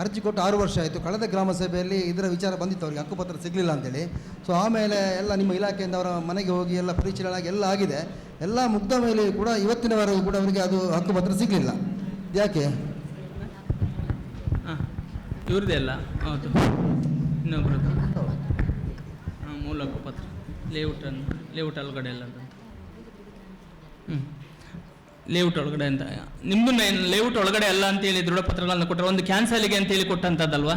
ಅರ್ಜಿ ಕೊಟ್ಟು 6 ವರ್ಷ ಆಯಿತು. ಕಳೆದ ಗ್ರಾಮ ಸಭೆಯಲ್ಲಿ ಇದರ ವಿಚಾರ ಬಂದಿತ್ತು, ಅವರಿಗೆ ಹಕ್ಕುಪತ್ರ ಸಿಗಲಿಲ್ಲ ಅಂತೇಳಿ. ಸೊ ಆಮೇಲೆ ಎಲ್ಲ ನಿಮ್ಮ ಇಲಾಖೆಯಿಂದ ಅವರ ಮನೆಗೆ ಹೋಗಿ ಎಲ್ಲ ಪರಿಶೀಲನೆ ಆಗಿ ಎಲ್ಲ ಆಗಿದೆ, ಎಲ್ಲ ಮುಗ್ದ ಮೇಲೆ ಕೂಡ ಇವತ್ತಿನವರೆಗೂ ಕೂಡ ಅವರಿಗೆ ಅದು ಹಕ್ಕುಪತ್ರ ಸಿಗಲಿಲ್ಲ. ಯಾಕೆ? ಇವ್ರದ್ದೇ ಅಲ್ಲ, ಹೌದು, ಇನ್ನೊಬ್ರದ್ದು ಮೂಲ ಹಕ್ಕುಪತ್ರ ಲೇಔಟ್ ಒಳಗಡೆ ಎಲ್ಲ ಅಂತ. ಲೇಔಟ್ ಒಳಗಡೆ ಅಂತ ನಿಮ್ಮದು ಲೇಔಟ್ ಒಳಗಡೆ ಅಲ್ಲ ಅಂತೇಳಿ ದೃಢಪತ್ರಗಳನ್ನು ಕೊಟ್ಟರೆ, ಒಂದು ಕ್ಯಾನ್ಸಲ್ಗೆ ಅಂತೇಳಿ ಕೊಟ್ಟಂಥದ್ದಲ್ವಾ?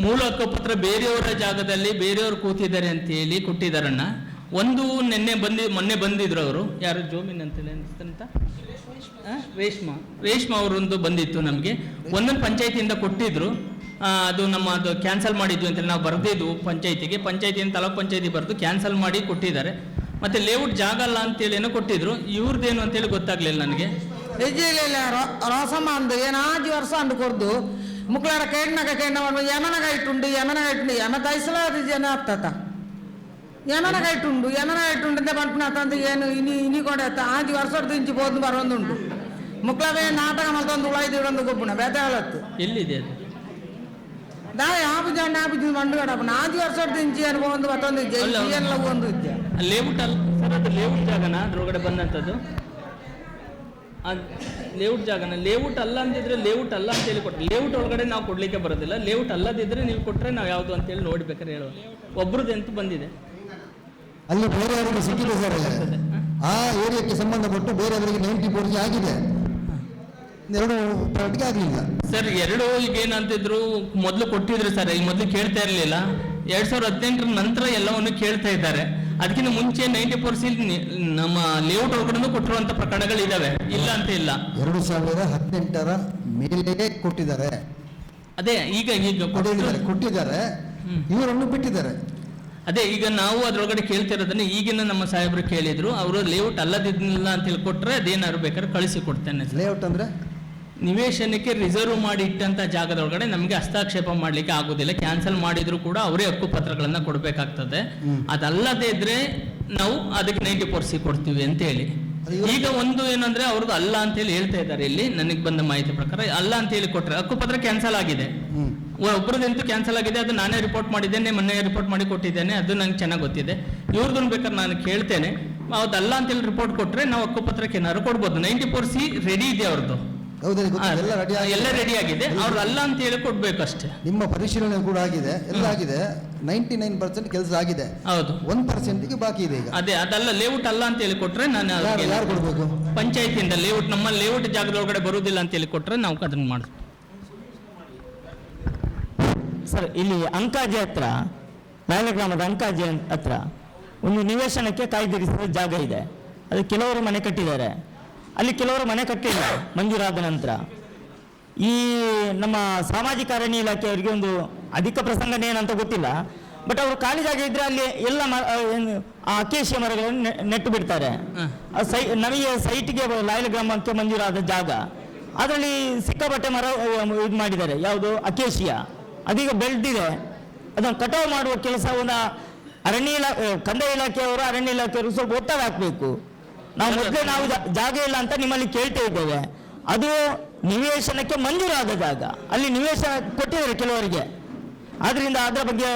ಮೂಲ ಹಕ್ಕುಪತ್ರ ಬೇರೆಯವರ ಜಾಗದಲ್ಲಿ ಬೇರೆಯವರು ಕೂತಿದ್ದಾರೆ ಅಂತೇಳಿ ಕೊಟ್ಟಿದ್ದಾರಣ್ಣ. ಒಂದು ಮೊನ್ನೆ ಬಂದಿದ್ರು ಅವರು, ಯಾರು ಜೋಮಿನ್ ಅಂತೇಳಿ ಅಂತ ರೇಷ್ಮಾ ಅವರೊಂದು ಬಂದಿತ್ತು ನಮಗೆ. ಒಂದೊಂದು ಪಂಚಾಯತಿಯಿಂದ ಕೊಟ್ಟಿದ್ರು, ಅದು ಅದು ಕ್ಯಾನ್ಸಲ್ ಮಾಡಿದ್ವಿ ಅಂತೇಳಿ ನಾವು ಬರೆದಿದ್ವು ಪಂಚಾಯತಿಯಿಂದ ತಾಲೂಕು ಪಂಚಾಯತಿ ಬರೆದು ಕ್ಯಾನ್ಸಲ್ ಮಾಡಿ ಕೊಟ್ಟಿದ್ದಾರೆ. ಮತ್ತೆ ಲೇಔಟ್ ಜಾಗ ಅಲ್ಲ ಅಂತೇಳಿ ಏನೋ ಕೊಟ್ಟಿದ್ರು, ಇವ್ರದ್ದೇನು ಅಂತೇಳಿ ಗೊತ್ತಾಗ್ಲಿಲ್ಲ ನನಗೆ. రోసమ్మ అందు ఏనాది వరుస అందుకొద్దు ముక్కలాడ కేడినాక ఎననగైటుండు ఎన దయసలో అది జన అత్త ఎననగైటుండు ఎంత పంపిన ಏನು ಇನಿ ಕೂಡ ಆಜಿ ವರ್ಷ ದಿಂಚಿ ಬೋದು ಬರೋದುಂಟು ಮುಕ್ಕಳವೇ ನಾಟಕ ಮಲ್ತೊಂದು ಉಳಾಯ್ದು ಇಡೊಂದು ಗೊಬ್ಬಣ ಬೇತಾಳತ್ತು ಎಲ್ಲಿದೆ ಅದು? ದಾಯ ಆಪುಜಿ ಮಂಡುಗಡಪ್ಪನ ಆಜಿ ವರ್ಷ ದಿಂಚಿ ಅನುಭವ ಒಂದು ಮತ್ತೊಂದು ಎಲ್ಲ ಒಂದು ಇದ್ದೆ. ಲೇಔಟ್ ಅಲ್ಲ ಸರ್, ಅದು ಲೇಔಟ್ ಜಾಗನ ಅದ್ರೊಳಗಡೆ ಬಂದಂಥದ್ದು ಲೇಔಟ್ ಜಾಗನ. ಲೇಔಟ್ ಅಲ್ಲ ಅಂತಿದ್ರೆ ಲೇಔಟ್ ಅಲ್ಲ ಅಂತೇಳಿ ಕೊಟ್ಟರೆ, ಲೇಔಟ್ ಒಳಗಡೆ ನಾವು ಕೊಡ್ಲಿಕ್ಕೆ ಬರೋದಿಲ್ಲ. ಲೇಔಟ್ ಅಲ್ಲದಿದ್ರೆ ನೀವು ಕೊಟ್ಟರೆ ನಾವು ಯಾವುದು ಅಂತೇಳಿ ನೋಡ್ಬೇಕಾದ್ರೆ ಹೇಳುವ. ಒಬ್ರದ್ದು ಬಂದಿದೆ ಅಲ್ಲಿ ಬೇರೆಯವರಿಗೆ ಸಿಕ್ಕಿದೆ ಸರ್, ಆ ಏರಿಯಾಕ್ಕೆ ಸಂಬಂಧಪಟ್ಟು ಬೇರೆಯವರಿಗೆ 94 ಆಗಿದೆ, 2 ಪಾರ್ಟಿಗೆ ಆಗಲಿಲ್ಲ ಸರ್. 2 ಈಗ ಏನಂತಿದ್ರು, ಮೊದಲು ಕೊಟ್ಟಿದ್ರು ಸರ್, ಈಗ ಮೊದಲು ಕೇಳ್ತಾ ಇರಲಿಲ್ಲ. 2018 ನಂತರ ಎಲ್ಲವನ್ನು ಕೇಳ್ತಾ ಇದ್ದಾರೆ. ಅದಕ್ಕಿಂತ ಮುಂಚೆ 94C ನಮ್ಮ ಲೇಔಟ್ ಒಳಗಡೆ ಕೊಟ್ಟಿರುವಂತ ಪ್ರಕರಣಗಳು ಇದಾವೆ, ಇಲ್ಲ ಅಂತ ಇಲ್ಲ. 2018 ಮೇಲೆಯೇ ಕೊಟ್ಟಿದ್ದಾರೆ. ಅದೇ ಈಗ ಕೊಟ್ಟಿದ್ದಾರೆ, ಇವರನ್ನು ಬಿಟ್ಟಿದ್ದಾರೆ. ಅದೇ ಈಗ ನಾವು ಅದ್ರೊಳಗಡೆ ಕೇಳ್ತಿರೋದನ್ನ ಈಗಿನ ನಮ್ಮ ಸಾಹೇಬರು ಕೇಳಿದ್ರು, ಅವರು ಲೇಔಟ್ ಅಲ್ಲದಿಲ್ಲ ಅಂತ ಹೇಳಿ ಕೊಟ್ರೆ ಅದೇನಾದ್ರು ಬೇಕಾದ್ರೆ ಕಳಿಸಿ ಕೊಡ್ತೇನೆ. ಲೇಔಟ್ ಅಂದ್ರೆ ನಿವೇಶನಕ್ಕೆ ರಿಸರ್ವ್ ಮಾಡಿ ಇಟ್ಟಂತ ಜಾಗದೊಳಗಡೆ ನಮಗೆ ಹಸ್ತಕ್ಷೇಪ ಮಾಡ್ಲಿಕ್ಕೆ ಆಗುದಿಲ್ಲ. ಕ್ಯಾನ್ಸಲ್ ಮಾಡಿದ್ರು ಕೂಡ ಅವರೇ ಹಕ್ಕುಪತ್ರಗಳನ್ನ ಕೊಡ್ಬೇಕಾಗ್ತದೆ. ಅದಲ್ಲದೆ ಇದ್ರೆ ನಾವು ಅದಕ್ಕೆ 94C ಕೊಡ್ತೀವಿ ಅಂತ ಹೇಳಿ. ಈಗ ಒಂದು ಏನಂದ್ರೆ ಅವ್ರದ್ದು ಅಲ್ಲ ಅಂತ ಹೇಳಿ ಹೇಳ್ತಾ ಇದ್ದಾರೆ ಇಲ್ಲಿ, ನನಗೆ ಬಂದ ಮಾಹಿತಿ ಪ್ರಕಾರ ಅಲ್ಲ ಅಂತ ಹೇಳಿ ಕೊಟ್ರೆ ಹಕ್ಕುಪತ್ರ ಕ್ಯಾನ್ಸಲ್ ಆಗಿದೆ. ಒಬ್ಬರದಂತೂ ಕ್ಯಾನ್ಸಲ್ ಆಗಿದೆ, ಅದು ನಾನೇ ರಿಪೋರ್ಟ್ ಮಾಡಿದ್ದೇನೆ, ಮೊನ್ನೆ ರಿಪೋರ್ಟ್ ಮಾಡಿ ಕೊಟ್ಟಿದ್ದೇನೆ, ಅದು ನಂಗೆ ಚೆನ್ನಾಗಿ ಗೊತ್ತಿದೆ. ಇವ್ರದ್ದು ಬೇಕಾದ್ರೆ ನಾನು ಕೇಳ್ತೇನೆ, ಅದಲ್ಲ ಅಂತೇಳಿ ರಿಪೋರ್ಟ್ ಕೊಟ್ರೆ ನಾವು ಹಕ್ಕುಪತ್ರಕ್ಕೆ ಏನಾದ್ರು ಕೊಡ್ಬೋದು. 94C ರೆಡಿ ಇದೆ ಅವ್ರದ್ದು, ಎಲ್ಲ ರೆಡಿ ಆಗಿದೆ. ಅವ್ರದ್ದು ಅಲ್ಲ ಅಂತ ಹೇಳಿ ಕೊಡ್ಬೇಕಷ್ಟೇ. ನಿಮ್ಮ ಪರಿಶೀಲನೆ ಕೂಡ ಆಗಿದೆ, ಎಲ್ಲ ಆಗಿದೆ, 99% ಕೆಲಸ ಆಗಿದೆ. ಹೌದು, 1%ಗೆ ಬಾಕಿ ಇದೆ ಈಗ. ಅದೇ ಅದಲ್ಲ, ಲೇಔಟ್ ಅಲ್ಲ ಅಂತ ಹೇಳಿ ಕೊಟ್ರೆ ನಾನು ಯಾರು ಕೊಡ್ಬೇಕು? ಪಂಚಾಯತಿಯಿಂದ ಲೇಔಟ್, ನಮ್ಮ ಲೇಔಟ್ ಜಾಗದೊಳಗಡೆ ಬರುವುದಿಲ್ಲ ಅಂತ ಹೇಳಿ ಕೊಟ್ರೆ ನಾವು ಅದನ್ನ ಮಾಡ್ತೀವಿ ಸರ್. ಇಲ್ಲಿ ಅಂಕಾಜಿ ಹತ್ರ, ರಾಯಲ ಗ್ರಾಮದ ಅಂಕಾಜಿ ಹತ್ರ ಒಂದು ನಿವೇಶನಕ್ಕೆ ಕಾಯ್ದಿರಿಸಿದ ಜಾಗ ಇದೆ. ಅದು ಕೆಲವರು ಮನೆ ಕಟ್ಟಿದ್ದಾರೆ, ಅಲ್ಲಿ ಕೆಲವರು ಮನೆ ಕಟ್ಟಿಲ್ಲ ಮಂಜೂರಾದ ನಂತರ. ಈ ನಮ್ಮ ಸಾಮಾಜಿಕ ಅರಣ್ಯ ಇಲಾಖೆಯವರಿಗೆ ಒಂದು ಅಧಿಕ ಪ್ರಸಂಗನೆ ಏನಂತ ಗೊತ್ತಿಲ್ಲ, ಬಟ್ ಅವರು ಖಾಲಿ ಜಾಗ ಇದ್ರೆ ಅಲ್ಲಿ ಎಲ್ಲ ಅಕೇಶಿಯ ಮರಗಳನ್ನು ನೆಟ್ಟು ಬಿಡ್ತಾರೆ. ನಮಗೆ ಸೈಟ್ಗೆ ಲಾಯಲ ಗ್ರಾಮಕ್ಕೆ ಮಂಜೂರಾದ ಜಾಗ, ಅದರಲ್ಲಿ ಸಿಕ್ಕಾಪಟ್ಟೆ ಮರ ಇದು ಮಾಡಿದ್ದಾರೆ. ಯಾವುದು ಅಕೇಶಿಯ, ಅದೀಗ ಬೆಳೆದಿದೆ. ಅದನ್ನು ಕಟಾವು ಮಾಡುವ ಕೆಲಸವನ್ನು ಕಂದಾಯ ಇಲಾಖೆಯವರು ಅರಣ್ಯ ಇಲಾಖೆಯವರು ಸ್ವಲ್ಪ ಒತ್ತಡ ಹಾಕಬೇಕು. ನಾವು ಮೊದಲೇ ನಾವು ಜಾಗ ಇಲ್ಲ ಅಂತ ನಿಮ್ಮಲ್ಲಿ ಕೇಳ್ತಾ ಇದ್ದೇವೆ. ಅದು ನಿವೇಶನಕ್ಕೆ ಮಂಜೂರಾದ ಜಾಗ, ಅಲ್ಲಿ ನಿವೇಶನ ಕೊಟ್ಟಿದ್ದಾರೆ ಕೆಲವರಿಗೆ. ಆದ್ರಿಂದ ಅದರ ಬಗ್ಗೆ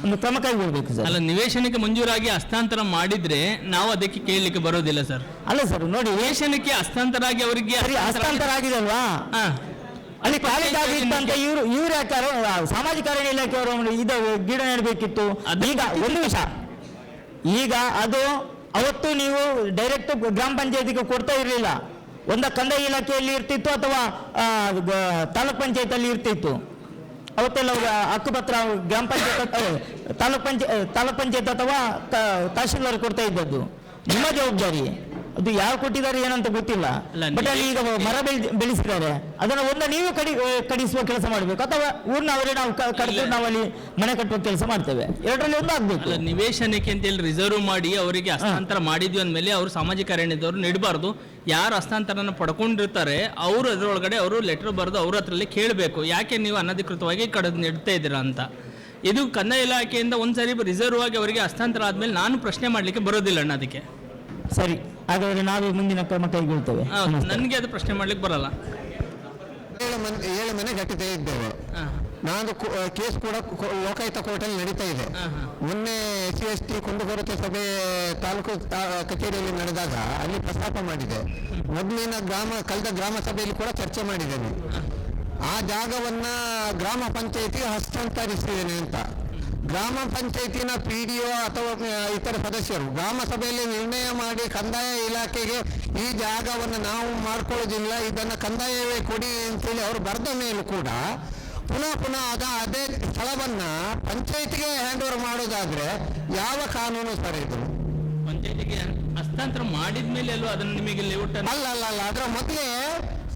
ಒಂದು ಕ್ರಮ ಕೈಗೊಳ್ಳಬೇಕು ಸರ್. ಅಲ್ಲ, ನಿವೇಶನಕ್ಕೆ ಮಂಜೂರಾಗಿ ಹಸ್ತಾಂತರ ಮಾಡಿದ್ರೆ ನಾವು ಅದಕ್ಕೆ ಕೇಳಲಿಕ್ಕೆ ಬರೋದಿಲ್ಲ ಸರ್. ಅಲ್ಲ ಸರ್, ನೋಡಿ, ನಿವೇಶನಕ್ಕೆ ಹಸ್ತಾಂತರ ಆಗಿ ಅವರಿಗೆ ಹಸ್ತಾಂತರ ಆಗಿದೆ ಅಲ್ವಾ, ಅಲ್ಲಿ ಖಾಲಿ ಜಾಗ ಇತ್ತಂತ ಇವ್ರು ಯಾಕೆ ಸಾಮಾಜಿಕ ಅರಣ್ಯ ಇಲಾಖೆಯವರು ಇದು ಗಿಡ ನೆಡಬೇಕಿತ್ತು. ಈಗ ಒಂದು ವಿಷಯ, ಈಗ ಅದು ಅವತ್ತು ನೀವು ಡೈರೆಕ್ಟ್ ಗ್ರಾಮ ಪಂಚಾಯತಿಗೆ ಕೊಡ್ತಾ ಇರಲಿಲ್ಲ, ಒಂದ ಕಂದಾಯ ಇಲಾಖೆಯಲ್ಲಿ ಇರ್ತಿತ್ತು ಅಥವಾ ತಾಲೂಕ್ ಪಂಚಾಯತ್ ಅಲ್ಲಿ ಇರ್ತಿತ್ತು. ಅವತ್ತೆಲ್ಲ ಹಕ್ಕುಪತ್ರ ಗ್ರಾಮ ಪಂಚಾಯತ್ ತಾಲೂಕ್ ಪಂಚಾಯತ್ ಅಥವಾ ತಹಶೀಲ್ದಾರ್ ಕೊಡ್ತಾ ಇದ್ದದ್ದು. ನಿಮ್ಮ ಜವಾಬ್ದಾರಿ ಅದು ಯಾರು ಕೊಟ್ಟಿದ್ದಾರೆ ಏನಂತ ಗೊತ್ತಿಲ್ಲ. ಬಟ್ ಅಲ್ಲಿ ಈಗ ಮರ ಬೆಳೆಸಿದ್ದಾರೆ, ಅದನ್ನ ಒಂದು ನೀವು ಕಡಿಸುವ ಕೆಲಸ ಮಾಡಬೇಕು, ಅಥವಾ ಊರಿನವರೇ ನಾವು ಕಡಿದು ನಾವು ಅಲ್ಲಿ ಮನೆ ಕಟ್ಟುವ ಕೆಲಸ ಮಾಡ್ತೇವೆ. ಎರಡರಲ್ಲಿ ಒಂದು ಆಗ್ಬೇಕು. ನಿವೇಶನಕ್ಕೆ ಅಂತೇಳಿ ರಿಸರ್ವ್ ಮಾಡಿ ಅವರಿಗೆ ಹಸ್ತಾಂತರ ಮಾಡಿದ್ವಿ ಅಂದಮೇಲೆ ಅವರು ಸಾಮಾಜಿಕ ಅರಣ್ಯದವರು ನೀಡಬಾರ್ದು. ಯಾರು ಹಸ್ತಾಂತರನ ಪಡ್ಕೊಂಡಿರ್ತಾರೆ ಅವರು ಅದರೊಳಗಡೆ ಅವರು ಲೆಟರ್ ಬರೆದು ಅವ್ರ ಹತ್ರಲ್ಲೇ ಕೇಳಬೇಕು, ಯಾಕೆ ನೀವು ಅನಧಿಕೃತವಾಗಿ ಕಡಿದು ನೀಡ್ತಾ ಇದ್ದೀರಾ ಅಂತ. ಇದು ಕಂದಾಯ ಇಲಾಖೆಯಿಂದ ಒಂದ್ಸರಿ ರಿಸರ್ವ್ ಆಗಿ ಅವರಿಗೆ ಹಸ್ತಾಂತರ ಆದ್ಮೇಲೆ ನಾನು ಪ್ರಶ್ನೆ ಮಾಡಲಿಕ್ಕೆ ಬರೋದಿಲ್ಲ ಅಣ್ಣ. ಅದಕ್ಕೆ ಸರಿ, ಹಾಗಾದ್ರೆ ನಾವು ಮುಂದಿನ ಕ್ರಮ ಕೈಗೊಳ್ತೇವೆ. ನನಗೆ ಅದು ಪ್ರಶ್ನೆ ಮಾಡ್ಲಿಕ್ಕೆ ಬರಲ್ಲ. 7 ಮನೆ ಕಟ್ಟಿತಾ ಇದ್ದೇವೆ. ನಾನು ಕೇಸ್ ಕೂಡ ಲೋಕಾಯುಕ್ತ ಕೋರ್ಟಲ್ಲಿ ನಡೀತಾ ಇದೆ. ಮೊನ್ನೆ SC/ST ಕುಂದುಕೊರತೆ ಸಭೆ ತಾಲೂಕು ಕಚೇರಿಯಲ್ಲಿ ನಡೆದಾಗ ಅಲ್ಲಿ ಪ್ರಸ್ತಾಪ ಮಾಡಿದೆ. ಮೊದಲಿನ ಕಳೆದ ಗ್ರಾಮ ಸಭೆಯಲ್ಲಿ ಕೂಡ ಚರ್ಚೆ ಮಾಡಿದ್ದೇನೆ. ಆ ಜಾಗವನ್ನ ಗ್ರಾಮ ಪಂಚಾಯಿತಿಗೆ ಹಸ್ತಾಂತರಿಸಿದ್ದೇನೆ ಅಂತ. ಗ್ರಾಮ ಪಂಚಾಯತಿನ PDO ಅಥವಾ ಇತರ ಸದಸ್ಯರು ಗ್ರಾಮ ಸಭೆಯಲ್ಲಿ ನಿರ್ಣಯ ಮಾಡಿ ಕಂದಾಯ ಇಲಾಖೆಗೆ ಈ ಜಾಗವನ್ನು ನಾವು ಮಾಡ್ಕೊಳ್ಳೋದಿಲ್ಲ, ಇದನ್ನು ಕಂದಾಯವೇ ಕೊಡಿ ಅಂತೇಳಿ ಅವರು ಬರೆದ ಮೇಲೂ ಕೂಡ ಪುನಃ ಅದೇ ಸ್ಥಳವನ್ನು ಪಂಚಾಯತಿಗೆ ಹ್ಯಾಂಡ್ ಓವರ್ ಮಾಡೋದಾದ್ರೆ ಯಾವ ಕಾನೂನು ಸರ್ ಇದು? ಪಂಚಾಯತಿಗೆ ಹಸ್ತಾಂತರ ಮಾಡಿದ ಮೇಲೆ ಅಲ್ಲೂ ಅದನ್ನು ನಿಮಗೆ ಲೇಔಟ್ ಅಲ್ಲ ಅದರ ಮೊದಲೇ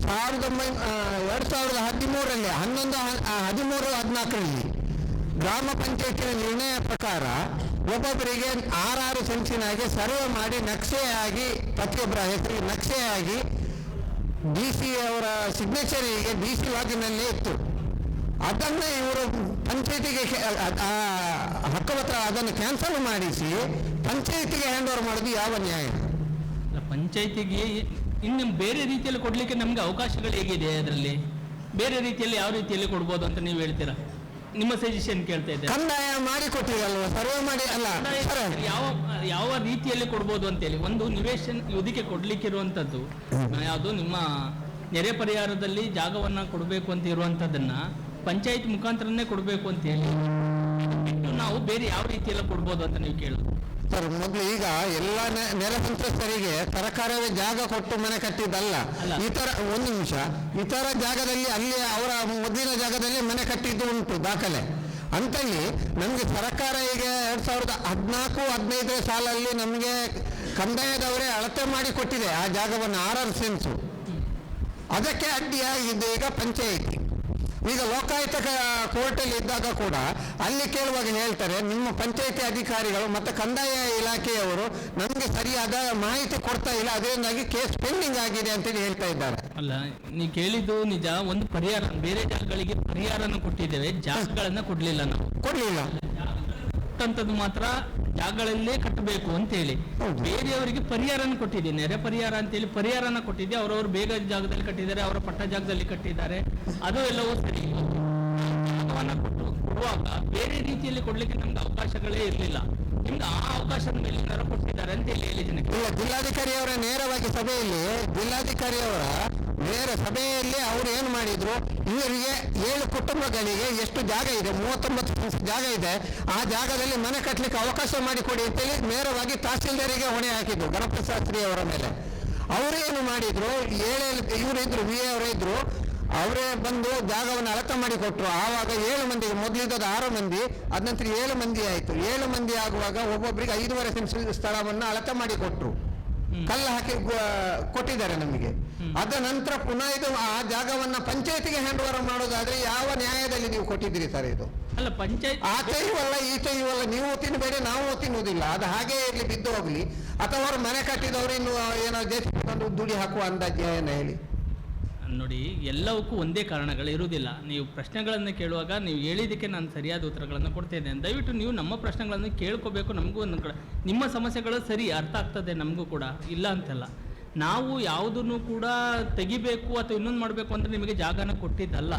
2013ರಲ್ಲಿ 11-13-14ರಲ್ಲಿ ಗ್ರಾಮ ಪಂಚಾಯತಿನ ನಿರ್ಣಯ ಪ್ರಕಾರ ಒಬ್ಬೊಬ್ಬರಿಗೆ 6 ಸೆನ್ಸಿನಾಗೆ ಸರ್ವೆ ಮಾಡಿ ನಕ್ಷೆಯಾಗಿ ಪ್ರತಿಯೊಬ್ಬರ ಹೆಸರಿಗೆ ನಕ್ಷೆಯಾಗಿ DC ಅವರ ಸಿಗ್ನೇಚರಿಗೆ DC ಲಾಗಿನಲ್ಲೇ ಇತ್ತು. ಅದನ್ನು ಇವರು ಪಂಚಾಯತಿಗೆ ಹಕ್ಕುಪತ್ರ ಅದನ್ನು ಕ್ಯಾನ್ಸಲ್ ಮಾಡಿಸಿ ಪಂಚಾಯತಿಗೆ ಹ್ಯಾಂಡ್ ಓವರ್ ಮಾಡೋದು ಯಾವ ನ್ಯಾಯ? ಪಂಚಾಯತಿಗೆ ಇನ್ನು ಬೇರೆ ರೀತಿಯಲ್ಲಿ ಕೊಡ್ಲಿಕ್ಕೆ ನಮ್ಗೆ ಅವಕಾಶಗಳು ಹೇಗಿದೆ? ಅದರಲ್ಲಿ ಬೇರೆ ರೀತಿಯಲ್ಲಿ ಯಾವ ರೀತಿಯಲ್ಲಿ ಕೊಡ್ಬೋದು ಅಂತ ನೀವು ಹೇಳ್ತೀರಾ? ನಿಮ್ಮ ಸಜೆಷನ್ ಕೇಳ್ತಾ ಇದ್ದೆ. ಕಂದಾಯ ಮಾಡಿ ಕೊಟ್ಟಿರಲ್ವ, ಸರ್ವೆ ಮಾಡಿ ಅಲ್ಲ, ಯಾವ ರೀತಿಯಲ್ಲಿ ಕೊಡ್ಬೋದು ಅಂತೇಳಿ ಒಂದು ನಿವೇಶನ ಇದಕ್ಕೆ ಕೊಡ್ಲಿಕ್ಕಿರುವಂಥದ್ದು ಯಾವುದು ನಿಮ್ಮ ನೆರೆ ಪರಿಹಾರದಲ್ಲಿ ಜಾಗವನ್ನ ಕೊಡಬೇಕು ಅಂತ ಇರುವಂಥದ್ದನ್ನ ಪಂಚಾಯತ್ ಮುಖಾಂತರನೇ ಕೊಡಬೇಕು ಅಂತ ಹೇಳಿ ನಾವು ಬೇರೆ ಯಾವ ರೀತಿಯೆಲ್ಲ ಕೊಡ್ಬೋದು ಅಂತ ನೀವು ಕೇಳೋದು ಸರ್? ಮೊದಲು ಈಗ ಎಲ್ಲ ನೆರೆ ಸಂತ್ರಸ್ತರಿಗೆ ಸರ್ಕಾರವೇ ಜಾಗ ಕೊಟ್ಟು ಮನೆ ಕಟ್ಟಿದ್ದಲ್ಲ. ಇತರ ಒಂದು ನಿಮಿಷ, ಇತರ ಜಾಗದಲ್ಲಿ ಅಲ್ಲಿ ಅವರ ಮೊದಲಿನ ಜಾಗದಲ್ಲಿ ಮನೆ ಕಟ್ಟಿದ್ದು ಉಂಟು ದಾಖಲೆ. ಅಂತಲ್ಲಿ ನಮಗೆ ಸರ್ಕಾರ ಈಗ 2014-15 ಸಾಲಲ್ಲಿ ನಮಗೆ ಕಂದಾಯದವರೇ ಅಳತೆ ಮಾಡಿ ಕೊಟ್ಟಿದೆ ಆ ಜಾಗವನ್ನು 6 ಸೆನ್ಸು. ಅದಕ್ಕೆ ಅಡ್ಡಿಯಾಗಿದ್ದು ಈಗ ಪಂಚಾಯಿತಿ. ಈಗ ಲೋಕಾಯುಕ್ತ ಕೋರ್ಟಲ್ಲಿ ಇದ್ದಾಗ ಕೂಡ ಅಲ್ಲಿ ಕೇಳುವಾಗ ಹೇಳ್ತಾರೆ ನಿಮ್ಮ ಪಂಚಾಯಿತಿ ಅಧಿಕಾರಿಗಳು ಮತ್ತು ಕಂದಾಯ ಇಲಾಖೆಯವರು ನಮಗೆ ಸರಿಯಾದ ಮಾಹಿತಿ ಕೊಡ್ತಾ ಇಲ್ಲ, ಅದರಿಂದಾಗಿ ಕೇಸ್ ಪೆಂಡಿಂಗ್ ಆಗಿದೆ ಅಂತೇಳಿ ಹೇಳ್ತಾ ಇದ್ದಾರೆ. ಅಲ್ಲ, ನೀವು ಕೇಳಿದ್ದು ನಿಜ. ಒಂದು ಪರಿಹಾರ, ಬೇರೆ ಜಾಗಗಳಿಗೆ ಪರಿಹಾರನ ಕೊಟ್ಟಿದ್ದೇವೆ, ಜಾಗಗಳನ್ನ ಕೊಡ್ಲಿಲ್ಲ. ನಾವು ಕೊಡ್ಲಿಲ್ಲ ಅಂತದ್ದು ಮಾತ್ರ ಜಾಗಗಳಲ್ಲೇ ಕಟ್ಟಬೇಕು ಅಂತ ಹೇಳಿ ಬೇರೆಯವರಿಗೆ ಪರಿಹಾರನ ಕೊಟ್ಟಿದೆ. ನೆರೆ ಪರಿಹಾರ ಅಂತೇಳಿ ಪರಿಹಾರನ ಕೊಟ್ಟಿದೆ. ಅವರವರು ಬೇಗ ಜಾಗದಲ್ಲಿ ಕಟ್ಟಿದ್ದಾರೆ, ಅವರ ಪಟ್ಟ ಜಾಗದಲ್ಲಿ ಕಟ್ಟಿದ್ದಾರೆ, ಅದು ಎಲ್ಲವೂ ಸರಿ. ಕೊಡುವಾಗ ಬೇರೆ ರೀತಿಯಲ್ಲಿ ಕೊಡ್ಲಿಕ್ಕೆ ನಮ್ಗೆ ಅವಕಾಶಗಳೇ ಇರಲಿಲ್ಲ. ನಿಮ್ಗೆ ಆ ಅವಕಾಶದ ಮೇಲೆ ಕೊಟ್ಟಿದ್ದಾರೆ ಅಂತ ಹೇಳಿ ಜನಕ್ಕೆ ಇಲ್ಲ. ಜಿಲ್ಲಾಧಿಕಾರಿಯವರ ನೇರವಾಗಿ ಸಭೆಯಲ್ಲಿ ಜಿಲ್ಲಾಧಿಕಾರಿಯವರ ನೇರ ಸಭೆಯಲ್ಲಿ ಅವರು ಏನು ಮಾಡಿದ್ರು, ಇವರಿಗೆ 7 ಕುಟುಂಬಗಳಿಗೆ ಎಷ್ಟು ಜಾಗ ಇದೆ, 39 ಜಾಗ ಇದೆ, ಆ ಜಾಗದಲ್ಲಿ ಮನೆ ಕಟ್ಟಲಿಕ್ಕೆ ಅವಕಾಶ ಮಾಡಿಕೊಡಿ ಅಂತೇಳಿ ನೇರವಾಗಿ ತಹಸೀಲ್ದಾರಿಗೆ ಹೊಣೆ ಹಾಕಿದ್ರು ಗಣಪತಿ ಶಾಸ್ತ್ರಿ ಅವರ ಮೇಲೆ. ಅವರೇನು ಮಾಡಿದ್ರು, ಇವರಿದ್ರು VA ಅವರಿದ್ರು, ಅವರೇ ಬಂದು ಜಾಗವನ್ನು ಅಳತೆ ಮಾಡಿ ಕೊಟ್ಟರು. ಆವಾಗ 7 ಮಂದಿಗೆ, ಮೊದಲಿದ್ದದ 6 ಮಂದಿ, ಅದ ನಂತರ 7 ಮಂದಿ ಆಯಿತು. 7 ಮಂದಿ ಆಗುವಾಗ ಒಬ್ಬೊಬ್ಬರಿಗೆ 5.5 ಸೆನ್ಸ್ ಸ್ಥಳವನ್ನು ಅಳತೆ ಮಾಡಿ ಕೊಟ್ಟರು, ಕಲ್ಲು ಹಾಕಿ ಕೊಟ್ಟಿದ್ದಾರೆ ನಮಗೆ. ಅದ ನಂತರ ಪುನಃ ಇದು ಆ ಜಾಗವನ್ನ ಪಂಚಾಯತಿಗೆ ಹ್ಯಾಂಡ್ ಓವರ್ ಮಾಡೋದಾದ್ರೆ ಯಾವ ನ್ಯಾಯದಲ್ಲಿ ನೀವು ಕೊಟ್ಟಿದ್ದೀರಿ ಸರ್? ಇದು ಅಲ್ಲ, ಪಂಚಾಯತ್ ಆಚೆ ಇವಲ್ಲ ಈಚೆ ಇವಲ್ಲ, ನೀವು ತಿನ್ನಬೇಡಿ ನಾವು ತಿನ್ನುವುದಿಲ್ಲ, ಅದು ಹಾಗೇ ಇರಲಿ, ಬಿದ್ದು ಹೋಗ್ಲಿ. ಅಥವಾ ಅವರು ಮನೆ ಕಟ್ಟಿದವರು ಇನ್ನು ಏನೋ JCB ದುಡಿ ಹಾಕುವ ಅಂದಾಜು ಏನು ಹೇಳಿ? ನೋಡಿ, ಎಲ್ಲವಕ್ಕೂ ಒಂದೇ ಕಾರಣಗಳು ಇರುವುದಿಲ್ಲ. ನೀವು ಪ್ರಶ್ನೆಗಳನ್ನು ಕೇಳುವಾಗ ನೀವು ಹೇಳಿದ್ದಕ್ಕೆ ನಾನು ಸರಿಯಾದ ಉತ್ತರಗಳನ್ನು ಕೊಡ್ತೇನೆ. ದಯವಿಟ್ಟು ನೀವು ನಮ್ಮ ಪ್ರಶ್ನೆಗಳನ್ನು ಕೇಳ್ಕೋಬೇಕು. ನಮಗೂ ಒಂದು ಕಡೆ ನಿಮ್ಮ ಸಮಸ್ಯೆಗಳು ಸರಿ ಅರ್ಥ ಆಗ್ತದೆ, ನಮಗೂ ಕೂಡ ಇಲ್ಲ ಅಂತಲ್ಲ. ನಾವು ಯಾವುದನ್ನು ಕೂಡ ತೆಗಿಬೇಕು ಅಥವಾ ಇನ್ನೊಂದು ಮಾಡಬೇಕು ಅಂತ ನಿಮಗೆ ಜಾಗನ ಕೊಟ್ಟಿದ್ದಲ್ಲ.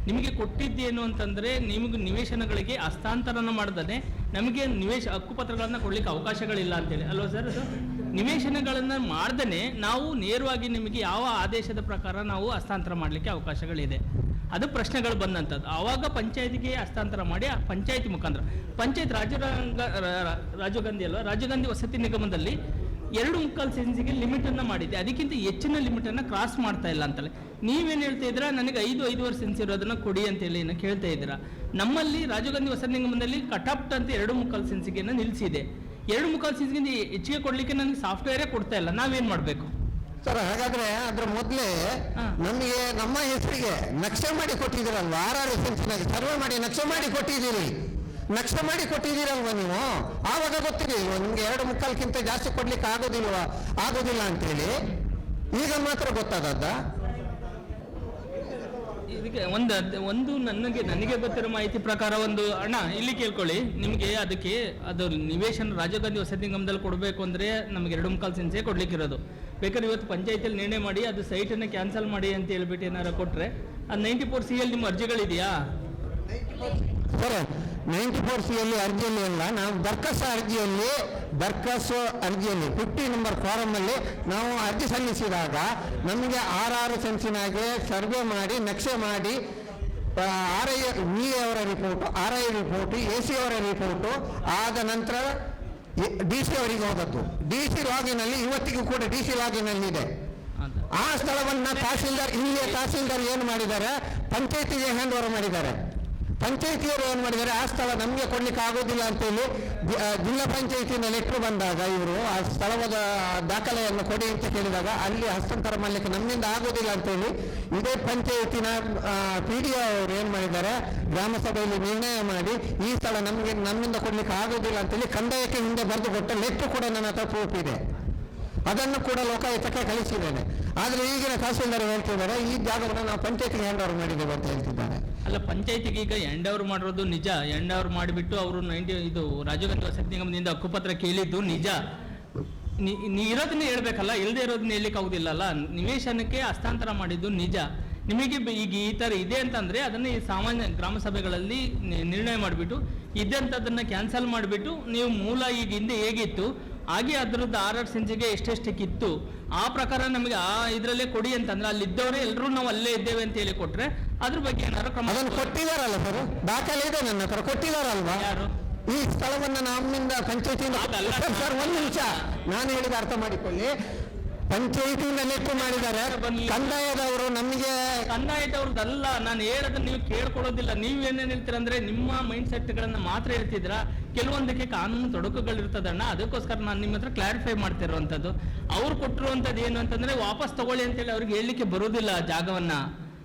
ನಿಮಗೆ ಕೊಟ್ಟಿದ್ದೇನು ಅಂತಂದರೆ, ನಿಮಗೆ ನಿವೇಶನಗಳಿಗೆ ಹಸ್ತಾಂತರನ ಮಾಡ್ದೇ ನಮಗೆ ಹಕ್ಕುಪತ್ರಗಳನ್ನು ಕೊಡಲಿಕ್ಕೆ ಅವಕಾಶಗಳಿಲ್ಲ ಅಂತೇಳಿ ಅಲ್ವಾ ಸರ್? ಅದು ನಿವೇಶನಗಳನ್ನು ಮಾಡ್ದೇ ನಾವು ನೇರವಾಗಿ ನಿಮಗೆ ಯಾವ ಆದೇಶದ ಪ್ರಕಾರ ನಾವು ಹಸ್ತಾಂತರ ಮಾಡಲಿಕ್ಕೆ ಅವಕಾಶಗಳಿದೆ. ಅದು ಪ್ರಶ್ನೆಗಳು ಬಂದಂಥದ್ದು. ಆವಾಗ ಪಂಚಾಯತಿಗೆ ಹಸ್ತಾಂತರ ಮಾಡಿ ಆ ಪಂಚಾಯತಿ ಮುಖಾಂತರ ಪಂಚಾಯತ್ ರಾಜೀವ್ ಗಾಂಧಿ ಅಲ್ವಾ, ರಾಜೀವ್ ಗಾಂಧಿ ವಸತಿ ನಿಗಮದಲ್ಲಿ 2.25 ಸೆನ್ಸಿಗೆ ಲಿಮಿಟನ್ನು ಮಾಡಿದ್ದೆ, ಅದಕ್ಕಿಂತ ಹೆಚ್ಚಿನ ಲಿಮಿಟನ್ನು ಕ್ರಾಸ್ ಮಾಡ್ತಾ ಇಲ್ಲ ಅಂತಲೇ. ನೀವೇನು ಹೇಳ್ತಾ ಇದ್ದೀರಾ, ನನಗೆ 5.5 ಸೆನ್ಸ್ ಇರೋದನ್ನು ಕೊಡಿ ಅಂತೇಳಿ ಏನೋ ಕೇಳ್ತಾ ಇದ್ದೀರಾ. ನಮ್ಮಲ್ಲಿ ರಾಜೀವ್ ಗಾಂಧಿ ವಸತಿ ನಿಗಮದಲ್ಲಿ ಕಟಾಪ್ಟ್ ಅಂತ 2.25 ಸೆನ್ಸಿಗೆ ನಿಲ್ಲಿಸಿದೆ. 2.25 ಸೆನ್ಸ್ಗಿಂತ ಹೆಚ್ಚಿಗೆ ಕೊಡಲಿಕ್ಕೆ ನನಗೆ ಸಾಫ್ಟ್ವೇರೇ ಕೊಡ್ತಾ ಇಲ್ಲ. ನಾವೇನು ಮಾಡಬೇಕು ಸರ್? ಹಾಗಾದ್ರೆ ಅದ್ರ ಮೊದಲೇ ನಮಗೆ ನಮ್ಮ ಹೆಸರಿಗೆ ನಕ್ಷೆ ಮಾಡಿ ಕೊಟ್ಟಿದ್ದೀರಲ್ವ, RR ಸೆನ್ಸ್ನಾಗೆ ಸರ್ವೆ ಮಾಡಿ ನಕ್ಷೆ ಮಾಡಿ ಕೊಟ್ಟಿದ್ದೀರಿ. ನಕ್ಷೆ ಮಾಡಿ ಕೊಟ್ಟಿದ್ದೀರಲ್ವ ನೀವು, ಆವಾಗ ಗೊತ್ತಿರಲಿಲ್ವ ನಿಮ್ಗೆ 2.25ಕ್ಕಿಂತ ಜಾಸ್ತಿ ಕೊಡ್ಲಿಕ್ಕೆ ಆಗೋದಿಲ್ಲ ಅಂತೇಳಿ? ಈಗ ಮಾತ್ರ ಗೊತ್ತಾದದ್ದ? ಇದಕ್ಕೆ ಒಂದು ನನಗೆ ಗೊತ್ತಿರೋ ಮಾಹಿತಿ ಪ್ರಕಾರ ಒಂದು ಅಣ್ಣ ಇಲ್ಲಿ ಕೇಳ್ಕೊಳ್ಳಿ, ನಿಮಗೆ ಅದಕ್ಕೆ ಅದು ನಿವೇಶನ ರಾಜೀವ್ ಗಾಂಧಿ ವಸತಿ ನಿಗಮದಲ್ಲಿ ಕೊಡಬೇಕು ಅಂದರೆ ನಮಗೆ 2.25 ಸೆನ್ಸೇ ಕೊಡ್ಲಿಕ್ಕಿರೋದು. ಬೇಕಾದ್ರೆ ಇವತ್ತು ಪಂಚಾಯತಿಯಲ್ಲಿ ನಿರ್ಣಯ ಮಾಡಿ ಅದು ಸೈಟನ್ನು ಕ್ಯಾನ್ಸಲ್ ಮಾಡಿ ಅಂತ ಹೇಳ್ಬಿಟ್ಟು ಏನಾರು ಕೊಟ್ಟರೆ, ಅದು 94C ನಿಮ್ಮ ಅರ್ಜಿಗಳಿದೆಯಾ ಸರ್? 94C ಅರ್ಜಿಯಲ್ಲಿ ಅಲ್ಲ, ನಾವು ದರ್ಖಾಸ್ತು ಅರ್ಜಿಯಲ್ಲಿ 50 ನಂಬರ್ ಫಾರಮಲ್ಲಿ ನಾವು ಅರ್ಜಿ ಸಲ್ಲಿಸಿದಾಗ ನಮಗೆ 6 ಸೆನ್ಸಿನಾಗೆ ಸರ್ವೆ ಮಾಡಿ ನಕ್ಷೆ ಮಾಡಿ RI ಅವರ ರಿಪೋರ್ಟು, RI ರಿಪೋರ್ಟು, AC ಅವರ ರಿಪೋರ್ಟು ಆದ ನಂತರ DC ಅವರಿಗೆ ಹೋದದ್ದು. DC ಲಾಗಿನಲ್ಲಿ ಇವತ್ತಿಗೂ ಕೂಡ DC ಲಾಗಿನಲ್ಲಿ ಇದೆ. ಆ ಸ್ಥಳವನ್ನು ತಹಸೀಲ್ದಾರ್ ಏನು ಮಾಡಿದ್ದಾರೆ, ಪಂಚಾಯತಿಗೆ ಹ್ಯಾಂಡ್ ಓವರ್ ಮಾಡಿದ್ದಾರೆ. ಪಂಚಾಯತಿಯವರು ಏನು ಮಾಡಿದ್ದಾರೆ, ಆ ಸ್ಥಳ ನಮಗೆ ಕೊಡ್ಲಿಕ್ಕೆ ಆಗೋದಿಲ್ಲ ಅಂತೇಳಿ ಜಿಲ್ಲಾ ಪಂಚಾಯತಿನ ಲೆಟ್ರ್ ಬಂದಾಗ ಇವರು ಆ ಸ್ಥಳದ ದಾಖಲೆಯನ್ನು ಕೊಡಿ ಅಂತ ಕೇಳಿದಾಗ ಅಲ್ಲಿ ಹಸ್ತಾಂತರ ಮಾಡಲಿಕ್ಕೆ ನಮ್ಮಿಂದ ಆಗೋದಿಲ್ಲ ಅಂತೇಳಿ ಇದೇ ಪಂಚಾಯತಿನ PDO ಅವರು ಏನು ಮಾಡಿದ್ದಾರೆ, ಗ್ರಾಮ ಸಭೆಯಲ್ಲಿ ನಿರ್ಣಯ ಮಾಡಿ ಈ ಸ್ಥಳ ನಮ್ಮಿಂದ ಕೊಡ್ಲಿಕ್ಕೆ ಆಗೋದಿಲ್ಲ ಅಂತೇಳಿ ಕಂದಾಯಕ್ಕೆ ಹಿಂದೆ ಬರೆದು ಕೊಟ್ಟ ಲೆಟ್ರ್ ಕೂಡ ನನ್ನ ಹತ್ರ ಪ್ರೂಫ್ ಇದೆ. ಅದನ್ನು ಕೂಡ ಲೋಕಾಯುಕ್ತಕ್ಕೆ ಕಳಿಸಿದ್ದೇನೆ. ಆದರೆ ಈಗಿನ ತಹಸೀಲ್ದಾರ್ ಹೇಳ್ತಿದ್ದಾರೆ ಈ ಜಾಗವನ್ನು ನಾವು ಪಂಚಾಯತಿಗೆ ಹ್ಯಾಂಡ್ ಓವರ್ ಮಾಡಿದ್ದೇವೆ ಅಂತ ಹೇಳ್ತಿದ್ದಾರೆ. ಅಲ್ಲ, ಪಂಚಾಯತಿಗೆ ಈಗ ಹ್ಯಾಂಡ್ ಓವರ್ ಮಾಡಿರೋದು ನಿಜ. ಹ್ಯಾಂಡ್ ಓವರ್ ಮಾಡಿಬಿಟ್ಟು ಅವರು ಇದು ರಾಜೀವ್ ಗಾಂಧಿ ವಸತಿ ನಿಗಮದಿಂದ ಹಕ್ಕುಪತ್ರ ಕೇಳಿದ್ದು ನಿಜ. ಇರೋದನ್ನೇ ಹೇಳ್ಬೇಕಲ್ಲ, ಇಲ್ಲದೆ ಇರೋದನ್ನ ಹೇಳಲಿಕ್ಕೆ ಆಗುದಿಲ್ಲಲ್ಲ. ನಿವೇಶನಕ್ಕೆ ಹಸ್ತಾಂತರ ಮಾಡಿದ್ದು ನಿಜ. ನಿಮಗೆ ಈಗ ಈ ಥರ ಇದೆ ಅಂತಂದರೆ ಅದನ್ನು ಈ ಸಾಮಾನ್ಯ ಗ್ರಾಮ ಸಭೆಗಳಲ್ಲಿ ನಿರ್ಣಯ ಮಾಡಿಬಿಟ್ಟು ಇದ್ದಂಥದ್ದನ್ನು ಕ್ಯಾನ್ಸಲ್ ಮಾಡಿಬಿಟ್ಟು ನೀವು ಮೂಲ ಈಗ ಹಿಂದೆ ಹೇಗಿತ್ತು ಹಾಗೆ ಅದರದ್ದು 6 ಸೆನ್ಸಿಗೆ ಎಷ್ಟೆಷ್ಟಕ್ಕಿತ್ತು ಆ ಪ್ರಕಾರ ನಮಗೆ ಆ ಇದರಲ್ಲೇ ಕೊಡಿ ಅಂತಂದ್ರೆ ಅಲ್ಲಿದ್ದವರೇ ಎಲ್ಲರೂ ನಾವು ಅಲ್ಲೇ ಇದ್ದೇವೆ ಅಂತ ಹೇಳಿ ಕೊಟ್ರೆ ಅದ್ರ ಬಗ್ಗೆ ಏನಾದ್ರು ಕ್ರಮ ಕೊಟ್ಟಿದಾರಲ್ಲ ಸರ್? ದಾಖಲೆ ಇದೆ ನನ್ನ ಹತ್ರ, ಕೊಟ್ಟಿದಾರಲ್ವಾ? ಯಾರು ಈ ಸ್ಥಳವನ್ನು ನಮ್ಮಿಂದ ಪಂಚಾಯತಿಯಿಂದ ಸರ್ ಒಂದು ನಿಮಿಷ ನಾನು ಹೇಳಿದ ಅರ್ಥ ಮಾಡಿಕೊಳ್ಳಿ. ಪಂಚಾಯತಿಯಿಂದ ಲೆಕ್ಕ ಮಾಡಿದ್ದಾರೆ, ಕಂದಾಯದವರು ನಮಗೆ ಕಂದಾಯದವ್ರದ್ದಲ್ಲ ನಾನು ಹೇಳೋದನ್ನ ನೀವು ಕೇಳ್ಕೊಡೋದಿಲ್ಲ. ನೀವೇನೇನು ಹೇಳ್ತೀರಂದ್ರೆ ನಿಮ್ಮ ಮೈಂಡ್ ಸೆಟ್ಗಳನ್ನ ಮಾತ್ರ ಹೇಳ್ತಿದ್ರ, ಕೆಲವೊಂದಕ್ಕೆ ಕಾನೂನು ತೊಡಕುಗಳಿರ್ತದಣ್ಣ. ಅದಕ್ಕೋಸ್ಕರ ನಾನು ನಿಮ್ಮ ಹತ್ರ ಕ್ಲಾರಿಫೈ ಮಾಡ್ತಿರುವಂಥದ್ದು. ಅವ್ರು ಕೊಟ್ಟಿರುವಂಥದ್ದು ಏನು ಅಂತಂದ್ರೆ ವಾಪಸ್ ತಗೊಳ್ಳಿ ಅಂತೇಳಿ ಅವ್ರಿಗೆ ಹೇಳಲಿಕ್ಕೆ ಬರೋದಿಲ್ಲ ಜಾಗವನ್ನ.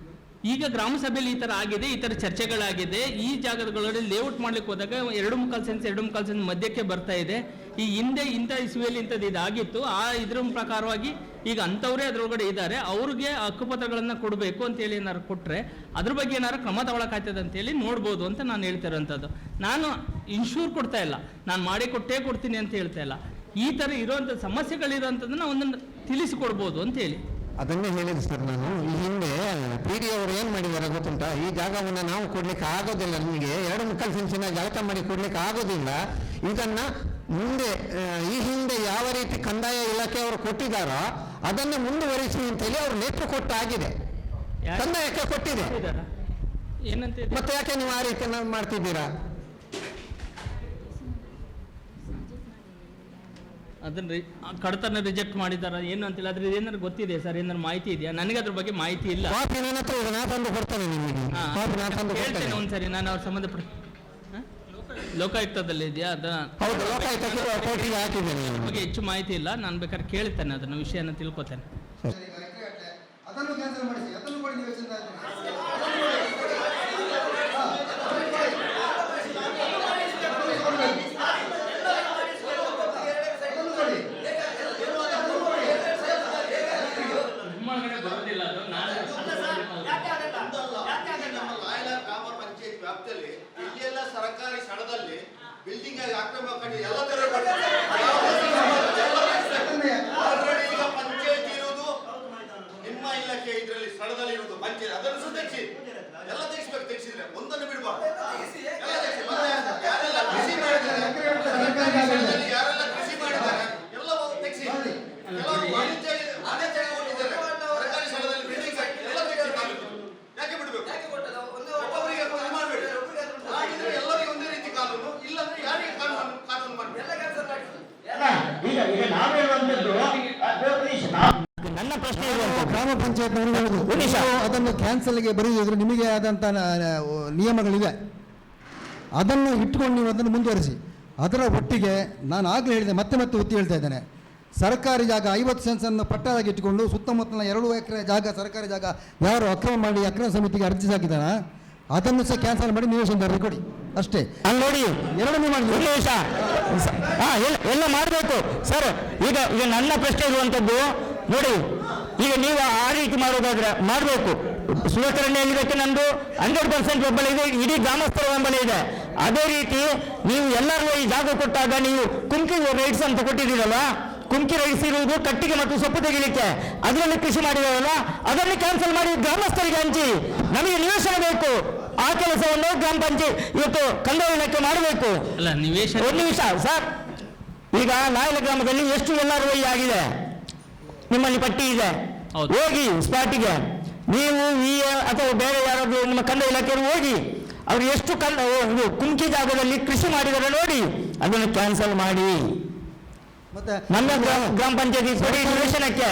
ಈಗ ಗ್ರಾಮ ಸಭೆಯಲ್ಲಿ ಈ ತರ ಆಗಿದೆ, ಈ ತರ ಚರ್ಚೆಗಳಾಗಿದೆ. ಈ ಜಾಗಗಳಲ್ಲಿ ಲೇಔಟ್ ಮಾಡ್ಲಿಕ್ಕೆ ಹೋದಾಗ 2.25 ಸೆನ್ಸ್ ಮಧ್ಯಕ್ಕೆ ಬರ್ತಾ ಇದೆ. ಈ ಹಿಂದೆ ಇಂಥ ಇಸುವೆಯಲ್ಲಿ ಇಂಥದ್ದು ಇದಾಗಿತ್ತು. ಆ ಇದ್ರ ಪ್ರಕಾರವಾಗಿ ಈಗ ಅಂಥವರೇ ಅದ್ರೊಳಗಡೆ ಇದ್ದಾರೆ, ಅವ್ರಿಗೆ ಹಕ್ಕುಪತ್ರಗಳನ್ನ ಕೊಡಬೇಕು ಅಂತೇಳಿ ಏನಾರು ಕೊಟ್ಟರೆ ಅದ್ರ ಬಗ್ಗೆ ಏನಾರು ಕ್ರಮ ತಗೊಳಕಾಗ್ತದೆ ಅಂತೇಳಿ ನೋಡ್ಬೋದು ಅಂತ ನಾನು ಹೇಳ್ತಿರೋಂಥದ್ದು. ನಾನು ಇನ್ಶೂರ್ ಕೊಡ್ತಾ ಇಲ್ಲ, ನಾನು ಮಾಡಿ ಕೊಡ್ತೀನಿ ಅಂತ ಹೇಳ್ತಾ ಇಲ್ಲ. ಈ ಥರ ಇರೋಂಥ ಸಮಸ್ಯೆಗಳಿರೋಂಥದ್ದನ್ನ ಒಂದೊಂದು ತಿಳಿಸಿಕೊಡ್ಬೋದು ಅಂತ ಹೇಳಿ ಅದನ್ನೇ ಹೇಳಿದೆ ಸರ್ ನಾನು. ಈ ಹಿಂದೆ PDO ಅವರು ಏನು ಮಾಡಿದ್ದಾರೆ ಗೊತ್ತುಂಟಾ, ಈ ಜಾಗವನ್ನು ನಾವು ಕೊಡ್ಲಿಕ್ಕೆ ಆಗೋದಿಲ್ಲ, ನಿಮಗೆ 2.25 ಸೆನ್ಸಿನ ಜಳಕ ಮಾಡಿ ಕೊಡ್ಲಿಕ್ಕೆ ಆಗೋದಿಲ್ಲ. ಇದನ್ನ ಮುಂದೆ ಈ ಹಿಂದೆ ಯಾವ ರೀತಿ ಕಂದಾಯ ಇಲಾಖೆಯವರು ಕೊಟ್ಟಿದ್ದಾರೋ ಅದನ್ನು ಮುಂದುವರಿಸಿ ಅಂತೇಳಿ ಅವರು ಲೆಟ್ರ್ ಕೊಟ್ಟಾಗಿದೆ, ಕಂದಾಯಕ್ಕೆ ಕೊಟ್ಟಿದೆ. ಮತ್ತೆ ಯಾಕೆ ನೀವು ಆ ರೀತಿ ಮಾಡ್ತಿದ್ದೀರಾ? ಅದನ್ನ ಕಡತನ ರಿಜೆಕ್ಟ್ ಮಾಡಿದಾರ ಏನು ಅಂತೇಳಿ ಅದ್ರ ಏನಾದ್ರು ಗೊತ್ತಿದೆ ಸರ್? ಏನಾದ್ರು ಮಾಹಿತಿ ಇದೆಯಾ? ನನಗೆ ಅದ್ರ ಬಗ್ಗೆ ಮಾಹಿತಿ ಇಲ್ಲ. ಕಾಪಿ ನನ್ನ ಹತ್ರ ಇದೆ, ನಾನು ತಂದು ಕೊಡ್ತೇನೆ ನಿಮಗೆ. ಹೇಳ್ತೇನೆ ಒಂದ್ಸರಿ, ನಾನು ಅವ್ರ ಸಂಬಂಧಪಟ್ಟ ಲೋಕಾಯುಕ್ತದಲ್ಲಿ ಇದೆಯಾ ಅದ? ಹೌದು, ಲೋಕಾಯುಕ್ತಕ್ಕೆ ಕೋರ್ಟಿಗೆ ಹಾಕಿದ್ದೇನೆ. ಬಗ್ಗೆ ಹೆಚ್ಚು ಮಾಹಿತಿ ಇಲ್ಲ, ನಾನು ಬೇಕಾದ್ರೆ ಕೇಳ್ತೇನೆ, ಅದನ್ನ ವಿಷಯನ ತಿಳ್ಕೊತೇನೆ. ಅದನ್ನು ಕ್ಯಾನ್ಸಲ್ ಮಾಡಿಸಿ, ಅದನ್ನು ಕೊಡಿ ನೀವು ಚಿಂತೆ ವ್ಯಾಪ್ತಿಯಲ್ಲಿ ಇಲ್ಲೆಲ್ಲ ಸರ್ಕಾರಿ ಸ್ಥಳದಲ್ಲಿ ಬಿಲ್ಡಿಂಗ್ ಆಗಿ ಆಕ್ರಮಣ ಮಾಡಿ ಎಲ್ಲ ತರ ಆಲ್ರೆಡಿ ಈಗ ಪಂಚಾಯತ್ ಇರುವುದು ನಿಮ್ಮ ಇಲಾಖೆ ಇದರಲ್ಲಿ ಸ್ಥಳದಲ್ಲಿ ಇರುವುದು ಪಂಚಾಯತ್, ಅದನ್ನು ಸಹ ತೆಗಿಸಿ, ಎಲ್ಲ ತೆಗಿಸ್ಬೇಕು. ತೆಗಿಸಿದ್ರೆ ಒಂದನ್ನು ಬಿಡಬಾರ್ದು, ಎಲ್ಲ ತೆಗಿಸಿ. ಯಾರೆಲ್ಲ ಕೃಷಿ ಮಾಡಿದ್ದಾರೆ, ಯಾರೆಲ್ಲ ಕೃಷಿ ಮಾಡಿದ್ದಾರೆ ಎಲ್ಲ ತೆಗಿಸಿ. ಕೆಲವರು ವಾಣಿಜ್ಯ ಕೊಟ್ಟಿದ್ದಾರೆ ಸರ್ಕಾರಿ ಸ್ಥಳದಲ್ಲಿ ಬಿಲ್ಡಿಂಗ್ ಎಲ್ಲ ತೆಗಿಸಿ. ಯಾಕೆ ಬಿಡಬೇಕು? ಒಬ್ಬೊಬ್ಬರಿಗೆ ಮಾಡಬೇಡಿ. ಹಾಗಿದ್ರೆ ಎಲ್ಲರಿಗೂ ಒಂದೇ ರೀತಿ ಕಾನೂನು, ಇಲ್ಲಾಂದ್ರೆ ಯಾರಿಗೆ ಕಾನೂನು ಮಾಡಬೇಕು? ಈಗ ನಾವೇಳುವಂಥದ್ದು ಪಂಚಾಯತ್ನವರು ಹೇಳುದು ನಿಮಿಷ. ನೀವು ಅದನ್ನು ಕ್ಯಾನ್ಸಲ್ಗೆ ಬರೆದಿದ್ರೆ ನಿಮಗೆ ಆದಂಥ ನಿಯಮಗಳಿವೆ, ಅದನ್ನು ಇಟ್ಟುಕೊಂಡು ನೀವು ಅದನ್ನು ಮುಂದುವರಿಸಿ. ಅದರ ಒಟ್ಟಿಗೆ ನಾನು ಆಗಲೇ ಹೇಳಿದೆ, ಮತ್ತೆ ಮತ್ತೆ ಒತ್ತಿ ಹೇಳ್ತಾ ಇದ್ದೇನೆ, ಸರ್ಕಾರಿ ಜಾಗ 50 ಸೆನ್ಸನ್ನು ಪಟ್ಟಾಗಿ ಇಟ್ಟುಕೊಂಡು ಸುತ್ತಮುತ್ತಲಿನ 2 ಎಕರೆ ಜಾಗ ಸರ್ಕಾರಿ ಜಾಗ ಯಾರು ಅಕ್ರಮ ಮಾಡಿ ಅಕ್ರಮ ಸಮಿತಿಗೆ ಅರ್ಜಿ ಹಾಕಿದಾನ ಅದನ್ನು ಸಹ ಕ್ಯಾನ್ಸಲ್ ಮಾಡಿ ನಿವೇಶನದಾರರಿಗೆ ಕೊಡಿ ಅಷ್ಟೇ. ಅಲ್ಲಿ ನೋಡಿ ಎರಡನೇ ಮಾಡಿ ಒಂದು ನಿಮಿಷ. ಎಲ್ಲ ಮಾಡಬೇಕು ಸರ್. ಈಗ ಈಗ ನನ್ನ ಪ್ರಶ್ನೆ ಇರುವಂಥದ್ದು ನೋಡಿ, ಈಗ ನೀವು ಆ ರೀತಿ ಮಾಡೋದಾದ್ರೆ ಮಾಡಬೇಕು. ಸುವಕರಣೆಯಲ್ಲಿದ್ದಕ್ಕೆ ನಂದು 100% ಬೆಂಬಲ ಇದೆ, ಇಡೀ ಗ್ರಾಮಸ್ಥರ ಬೆಂಬಲ ಇದೆ. ಅದೇ ರೀತಿ ನೀವು ಎಲ್ಲರಿಗೂ ಈ ಜಾಗ ಕೊಟ್ಟಾಗ ನೀವು ಕುಂಕಿ ರೈಟ್ಸ್ ಅಂತ ಕೊಟ್ಟಿದ್ದೀರಲ್ಲ, ಕುಂಕಿ ರೈಟ್ಸ್ ಇರುವುದು ಕಟ್ಟಿಗೆ ಮತ್ತು ಸೊಪ್ಪು ತೆಗಿಲಿಕ್ಕೆ, ಅದರಲ್ಲಿ ಕೃಷಿ ಮಾಡಿದಾರಲ್ಲ ಅದನ್ನು ಕ್ಯಾನ್ಸಲ್ ಮಾಡಿ ಗ್ರಾಮಸ್ಥರಿಗೆ ಹಂಚಿ. ನಮಗೆ ನಿವೇಶನ ಬೇಕು, ಆ ಕೆಲಸವನ್ನು ಗ್ರಾಮ ಪಂಚಾಯತ್ ಇವತ್ತು ಕಂದಾಯ ಇಲಾಖೆ ಮಾಡಬೇಕು. ಅಲ್ಲ ನಿವೇಶನ ಒಂದು ನಿಮಿಷ ಸರ್. ಈಗ ನಾಯಲ ಗ್ರಾಮದಲ್ಲಿ ಎಷ್ಟು ಎಲ್ಲರೂ ಆಗಿದೆ, ನಿಮ್ಮಲ್ಲಿ ಪಟ್ಟಿ ಇದೆ, ಹೌದು. ಹೋಗಿ ಸ್ಪಾಟಿಗೆ ನೀವು ಅಥವಾ ಬೇರೆ ಯಾರಾದ್ರೂ ನಿಮ್ಮ ಕಂದಾಯ ಇಲಾಖೆಯವರು ಹೋಗಿ ಅವ್ರು ಎಷ್ಟು ಕುಂಕಿ ಜಾಗದಲ್ಲಿ ಕೃಷಿ ಮಾಡಿದರೆ ನೋಡಿ, ಅದನ್ನು ಕ್ಯಾನ್ಸಲ್ ಮಾಡಿ. ಮತ್ತೆ ನಮ್ಮ ಗ್ರಾಮ ಪಂಚಾಯತಿ ಕೊಡಿ ನಿವೇಶನಕ್ಕೆ.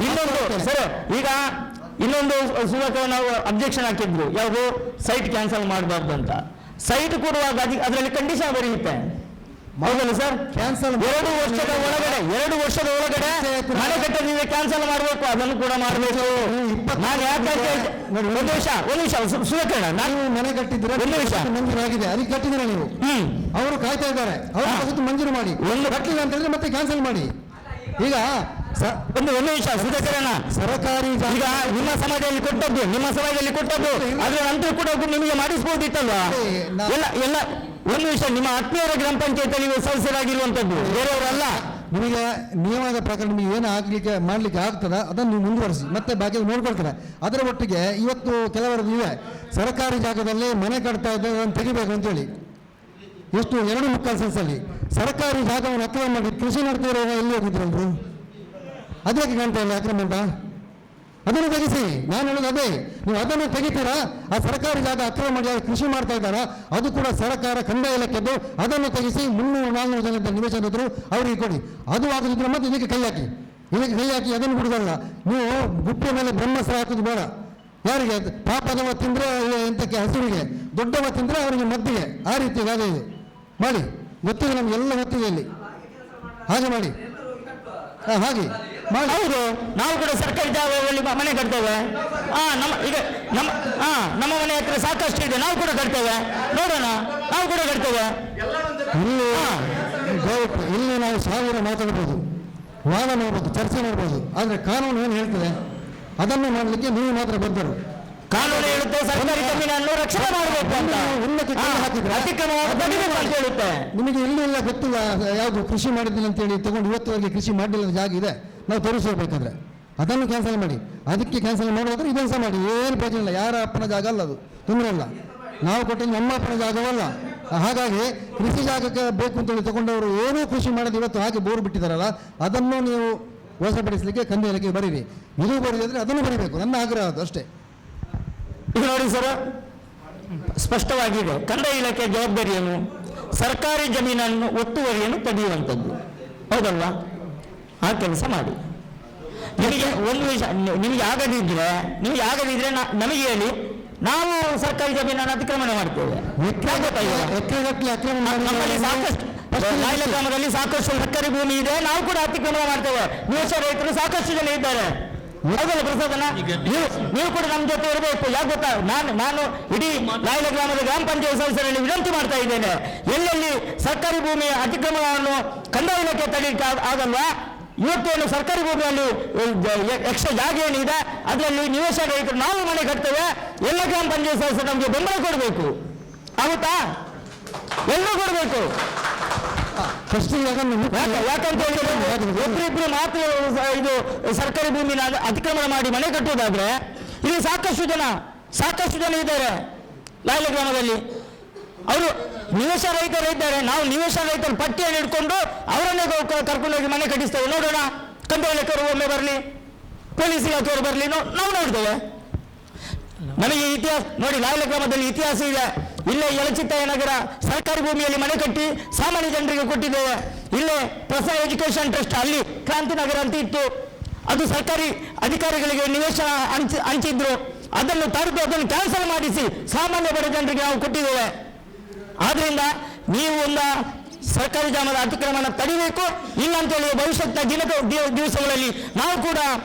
ಇನ್ನೊಂದು ಸರ್, ಈಗ ಇನ್ನೊಂದು ಸುಲಭ ನಾವು ಅಬ್ಜೆಕ್ಷನ್ ಹಾಕಿದ್ರು, ಯಾವುದು ಸೈಟ್ ಕ್ಯಾನ್ಸಲ್ ಮಾಡಬಾರ್ದು ಅಂತ. ಸೈಟ್ ಕೊಡುವಾಗ ಅದರಲ್ಲಿ ಕಂಡೀಷನ್ ಬರೆಯುತ್ತೆ, ಹೌದಲ್ಲ ಸರ್? ಕ್ಯಾನ್ಸಲ್ 2 ವರ್ಷದ ಒಳಗಡೆ ಮನೆ ಕಟ್ಟದಿದ್ರೆ ಕ್ಯಾನ್ಸಲ್ ಮಾಡಬೇಕು, ಅದನ್ನು ಕೂಡ ಮಾಡಬೇಕು. ನಾನು ಯಾಕಂತ ಒಂದು ನಿಮಿಷ ಸುಲಕರಣ, ನಾನು ಮನೆ ಕಟ್ಟಿದ್ರೆ ಒಂದು ನಿಮಿಷ ಮಂಜೂರಾಗಿದೆ, ಅದಕ್ಕೆ ಕಟ್ಟಿದ್ರೆ ನೀವು ಅವರು ಕಾಯ್ತಾ ಇದ್ದಾರೆ, ಅವರು ಮಂಜೂರು ಮಾಡಿ. ಕಟ್ಟಲಿಲ್ಲ ಅಂತ ಹೇಳಿದ್ರೆ ಮತ್ತೆ ಕ್ಯಾನ್ಸಲ್ ಮಾಡಿ. ಈಗ ಒಂದು ನಿಮಿಷ ಸುಧಾಕರಣ, ಸರ್ಕಾರಿ ಈಗ ನಿಮ್ಮ ಸಮಾಜದಲ್ಲಿ ಕೊಟ್ಟದ್ದು ಅದರ ನಂತರ ಕೂಡ ನಿಮಗೆ ಮಾಡಿಸ್ಬೋದಿತ್ತಲ್ವಾ? ಎಲ್ಲ ಒಂದು ವಿಷಯ, ನಿಮ್ಮ ಆತ್ಮೀಯರ ಗ್ರಾಮ ಪಂಚಾಯತ್ ನೀವು ಸದಸ್ಯರಾಗಿರುವಂತದ್ದು, ಬೇರೆಯವರಲ್ಲ. ನಿಮಗೆ ನಿಯಮದ ಪ್ರಕಾರ ನಿಮಗೆ ಏನು ಮಾಡಲಿಕ್ಕೆ ಆಗ್ತದ ಅದನ್ನು ನೀವು ಮುಂದುವರಿಸಿ, ಮತ್ತೆ ಬಾಕಿ ನೋಡ್ಕೊಳ್ತಾರೆ. ಅದರ ಒಟ್ಟಿಗೆ ಇವತ್ತು ಕೆಲವರದ್ದು ಇವೆ, ಸರ್ಕಾರಿ ಜಾಗದಲ್ಲಿ ಮನೆ ಕಟ್ತಾ ಇದ್ದರೆ ಅದನ್ನು ತೆಗಿಬೇಕು ಅಂತೇಳಿ. ಎಷ್ಟು 2.25 ಸೆನ್ಸಲ್ಲಿ ಸರ್ಕಾರಿ ಜಾಗವನ್ನು ಅಕ್ರಮ ಮಾಡಿ ಕೃಷಿ ಮಾಡ್ತಿರೋ ಎಲ್ಲಿ ಹೋಗಿದ್ರಲ್ರು? ಅದಕ್ಕೆ ಕಾಣ್ತಾ ಇಲ್ಲ ಅಕ್ರಮ ಅಂತ. ಅದನ್ನು ತೆಗಿಸಿ. ನಾನು ಹೇಳೋದು ಅದೇ, ನೀವು ಅದನ್ನು ತೆಗಿತೀರಾ, ಆ ಸರ್ಕಾರಿ ಜಾಗ ಅಕ್ರಮ ಮಾಡಿ ಕೃಷಿ ಮಾಡ್ತಾ ಇದ್ದಾರಾ, ಅದು ಕೂಡ ಸರ್ಕಾರ ಕಂದಾಯ ಇಲಾಖೆದ್ದು, ಅದನ್ನು ತೆಗಿಸಿ. 300-400 ಜನ ನಿವೇಶನ ಇದ್ರು ಅವರಿಗೆ ಕೊಡಿ. ಅದು ಆಗದಿದ್ರೆ ಮತ್ತೆ ಇದಕ್ಕೆ ಕೈ ಹಾಕಿ ಅದನ್ನು ಬಿಡುದಲ್ಲ. ನೀವು ಗುಪ್ಪೆ ಮೇಲೆ ಬ್ರಹ್ಮಾಸ್ತ್ರ ಹಾಕೋದು ಬೇಡ. ಯಾರಿಗೆ ಪಾಪದವ ತಿಂದರೆ ಎಂತಕ್ಕೆ ಹಸುವಿಗೆ, ದೊಡ್ಡವ ತಿಂದರೆ ಅವರಿಗೆ ಮದ್ದಿಗೆ, ಆ ರೀತಿ ಗಾದೆ ಇದು ಮಾಡಿ. ಗೊತ್ತಿದೆ, ನಮಗೆಲ್ಲ ಗೊತ್ತಿದೆ ಇಲ್ಲಿ. ಹಾಗೆ ಮಾಡಿ, ಹಾಗೆ ಮಾಡಿ. ಹೌದು, ನಾವು ಕೂಡ ಸರ್ಕಾರಿ ಜಾಗದಲ್ಲಿ ಮನೆ ಕಟ್ತೇವೆ. ನಮ್ಮ ಮನೆ ಹತ್ರ ಸಾಕಷ್ಟು ಇದೆ, ನಾವು ಕೂಡ ಕಟ್ತೇವೆ. ನೋಡೋಣ, ನಾವು ಕೂಡ ಕಟ್ತೇವೆ. ಇಲ್ಲಿ ನಾವು 1000 ಮಾತಾಡ್ಬೋದು, ವಾದ ಮಾಡ್ಬೋದು, ಚರ್ಚೆ ಮಾಡ್ಬೋದು, ಆದರೆ ಕಾನೂನು ಏನು ಹೇಳ್ತದೆ ಅದನ್ನು ಮಾಡಲಿಕ್ಕೆ ನೀವು ಮಾತ್ರ ಬದ್ಧರು. ಕಾನೂನು ಹೇಳುತ್ತೆ ಸರ್ಕಾರಿ ಜಮೀನನ್ನು ರಕ್ಷಣೆ ಮಾಡಬೇಕು ಅಂತ, ಅತಿಕ್ರಮ ತಡಿಬೇಕು ಅಂತ ಹೇಳುತ್ತೆ. ನಿಮಗೆ ಇಲ್ಲ ಗೊತ್ತಿಲ್ಲ ಯಾವುದು ಕೃಷಿ ಮಾಡಿದ್ದೀನಿ ಅಂತೇಳಿ ತಗೊಂಡು ಇವತ್ತುವರೆಗೆ ಕೃಷಿ ಮಾಡಲಿಲ್ಲ ಜಾಗ ಇದೆ, ನಾವು ತೋರಿಸಬೇಕಾದ್ರೆ ಅದನ್ನು ಕ್ಯಾನ್ಸಲ್ ಮಾಡಿ. ಅದಕ್ಕೆ ಕ್ಯಾನ್ಸಲ್ ಮಾಡೋದ್ರೆ ಇದನ್ನು ಸಹ ಮಾಡಿ, ಏನು ಪ್ರಯೋಜನ ಇಲ್ಲ. ಯಾರ ಅಪ್ಪನ ಜಾಗ ಅಲ್ಲ ಅದು, ತೊಂದರೆ ಇಲ್ಲ. ನಾವು ಕೊಟ್ಟಿದ್ದು ನಮ್ಮ ಅಪ್ಪನ ಜಾಗವಲ್ಲ. ಹಾಗಾಗಿ ಕೃಷಿ ಜಾಗಕ್ಕೆ ಬೇಕು ಅಂತೇಳಿ ತಗೊಂಡವರು ಏನೂ ಕೃಷಿ ಮಾಡೋದು ಇವತ್ತು ಹಾಗೆ ಬೋರ್ ಬಿಟ್ಟಿದ್ದಾರಲ್ಲ, ಅದನ್ನು ನೀವು ವಶಪಡಿಸಲಿಕ್ಕೆ ಕಂದಾಯ ಇಲಾಖೆಗೆ ಬರೀರಿ. ಇದು ಬರೀದಿದ್ರೆ ಅದನ್ನು ಬರೀಬೇಕು, ನನ್ನ ಆಗ್ರಹ ಅದು ಅಷ್ಟೇ. ಈಗ ನೋಡಿ ಸರ್, ಸ್ಪಷ್ಟವಾಗಿದೆ. ಕಂದಾಯ ಇಲಾಖೆಯ ಜವಾಬ್ದಾರಿ ಏನು? ಸರ್ಕಾರಿ ಜಮೀನನ್ನು ಒತ್ತುವರಿಯನ್ನು ತಡೆಯುವಂಥದ್ದು, ಹೌದಲ್ವಾ? ಆ ಕೆಲಸ ಮಾಡಿ. ನಿಮಗೆ ಒಂದು ವಿಷಯ, ನಿಮಗೆ ಆಗದಿದ್ರೆ ನಮಗೆ ಹೇಳಿ, ನಾವು ಸರ್ಕಾರಿ ಜಮೀನನ್ನು ಅತಿಕ್ರಮಣ ಮಾಡ್ತೇವೆ. ನಮ್ಮಲ್ಲಿ ಸಾಕಷ್ಟು ನಾಯಿಲ ಗ್ರಾಮದಲ್ಲಿ ಸಾಕಷ್ಟು ಸರ್ಕಾರಿ ಭೂಮಿ ಇದೆ, ನಾವು ಕೂಡ ಅತಿಕ್ರಮಣ ಮಾಡ್ತೇವೆ. ನಿವೇಶನ ರೈತರು ಸಾಕಷ್ಟು ಜನ ಇದ್ದಾರೆ, ಹೌದಲ್ಲ ಪ್ರಸಾದನ? ನೀವು ಕೂಡ ನಮ್ಮ ಜೊತೆ ಇರಬೇಕು. ಯಾಕೆ ಗೊತ್ತಾ, ನಾನು ಇಡೀ ನಾಯಿಲ ಗ್ರಾಮದ ಗ್ರಾಮ ಪಂಚಾಯತ್ ಸದಸ್ಯರಲ್ಲಿ ವಿನಂತಿ ಮಾಡ್ತಾ ಇದ್ದೇನೆ, ಎಲ್ಲೆಲ್ಲಿ ಸರ್ಕಾರಿ ಭೂಮಿಯ ಅತಿಕ್ರಮಣವನ್ನು ಕಂದಾಯ ಇಲಾಖೆ ತಡೆಯಲಿಕ್ಕೆ ಆಗಲ್ವಾ, ಇವತ್ತೇನು ಸರ್ಕಾರಿ ಭೂಮಿಯಲ್ಲಿ ಎಕ್ಸ್ಟ್ರಾ ಜಾಗ ಏನಿದೆ ಅದರಲ್ಲಿ ನಿವೇಶನ ರೈತರು ನಾವು ಮನೆ ಕಟ್ತೇವೆ, ಎಲ್ಲ ಗ್ರಾಮ ಪಂಚಾಯತ್ ಸದಸ್ಯರು ನಮಗೆ ಬೆಂಬಲ ಕೊಡಬೇಕು. ಆಗುತ್ತಾ? ಎಲ್ಲರೂ ಕೊಡಬೇಕು. ಯಾಕಂತ ಹೇಳಿದ್ರೆ ಒಬ್ಬರಿಬ್ರು ಮಾತ್ರ ಇದು ಸರ್ಕಾರಿ ಭೂಮಿನ ಅತಿಕ್ರಮಣ ಮಾಡಿ ಮನೆ ಕಟ್ಟುವುದಾದ್ರೆ, ಇಲ್ಲಿ ಸಾಕಷ್ಟು ಜನ ಇದ್ದಾರೆ ಲಾಯ್ಲ ಗ್ರಾಮದಲ್ಲಿ, ಅವರು ನಿವೇಶನ ರೈತರು ಇದ್ದಾರೆ. ನಾವು ನಿವೇಶನ ರೈತರ ಪಟ್ಟಿಯನ್ನು ಇಟ್ಕೊಂಡು ಅವರನ್ನೇ ಕರ್ಕೊಂಡೋಗಿ ಮನೆ ಕಟ್ಟಿಸ್ತೇವೆ. ನೋಡೋಣ, ಕಂದಾಯ ಇಲಾಖೆಯವರು ಒಮ್ಮೆ ಬರಲಿ, ಪೊಲೀಸ್ ಇಲಾಖೆಯವರು ಬರಲಿ, ನಾವು ನೋಡ್ತೇವೆ. ನಮಗೆ ಇತಿಹಾಸ ನೋಡಿ, ಲಾಯ್ಲ ಗ್ರಾಮದಲ್ಲಿ ಇತಿಹಾಸ ಇದೆ. ಇಲ್ಲೇ ಯಲಚಿತ್ತಾಯ ನಗರ ಸರ್ಕಾರಿ ಭೂಮಿಯಲ್ಲಿ ಮನೆ ಕಟ್ಟಿ ಸಾಮಾನ್ಯ ಜನರಿಗೆ ಕೊಟ್ಟಿದ್ದೇವೆ. ಇಲ್ಲೇ ಪ್ರಸಾದ್ ಎಜುಕೇಶನ್ ಟ್ರಸ್ಟ್, ಅಲ್ಲಿ ಕ್ರಾಂತಿ ನಗರ ಅಂತ ಇತ್ತು, ಅದು ಸರ್ಕಾರಿ ಅಧಿಕಾರಿಗಳಿಗೆ ನಿವೇಶನ ಹಂಚಿದ್ರು, ಅದನ್ನು ತಡೆದು ಅದನ್ನು ಕ್ಯಾನ್ಸಲ್ ಮಾಡಿಸಿ ಸಾಮಾನ್ಯ ಬಡ ಜನರಿಗೆ ನಾವು ಕೊಟ್ಟಿದ್ದೇವೆ. ಆದ್ರಿಂದ ನೀವು ಒಂದು ಸರ್ಕಾರಿ ಜಾಗದ ಅತಿಕ್ರಮಣ ತಡಿಬೇಕು. ಇಲ್ಲಂತೇಳಿ ಭವಿಷ್ಯದ ದಿವಸಗಳಲ್ಲಿ ನಾವು ಕೂಡ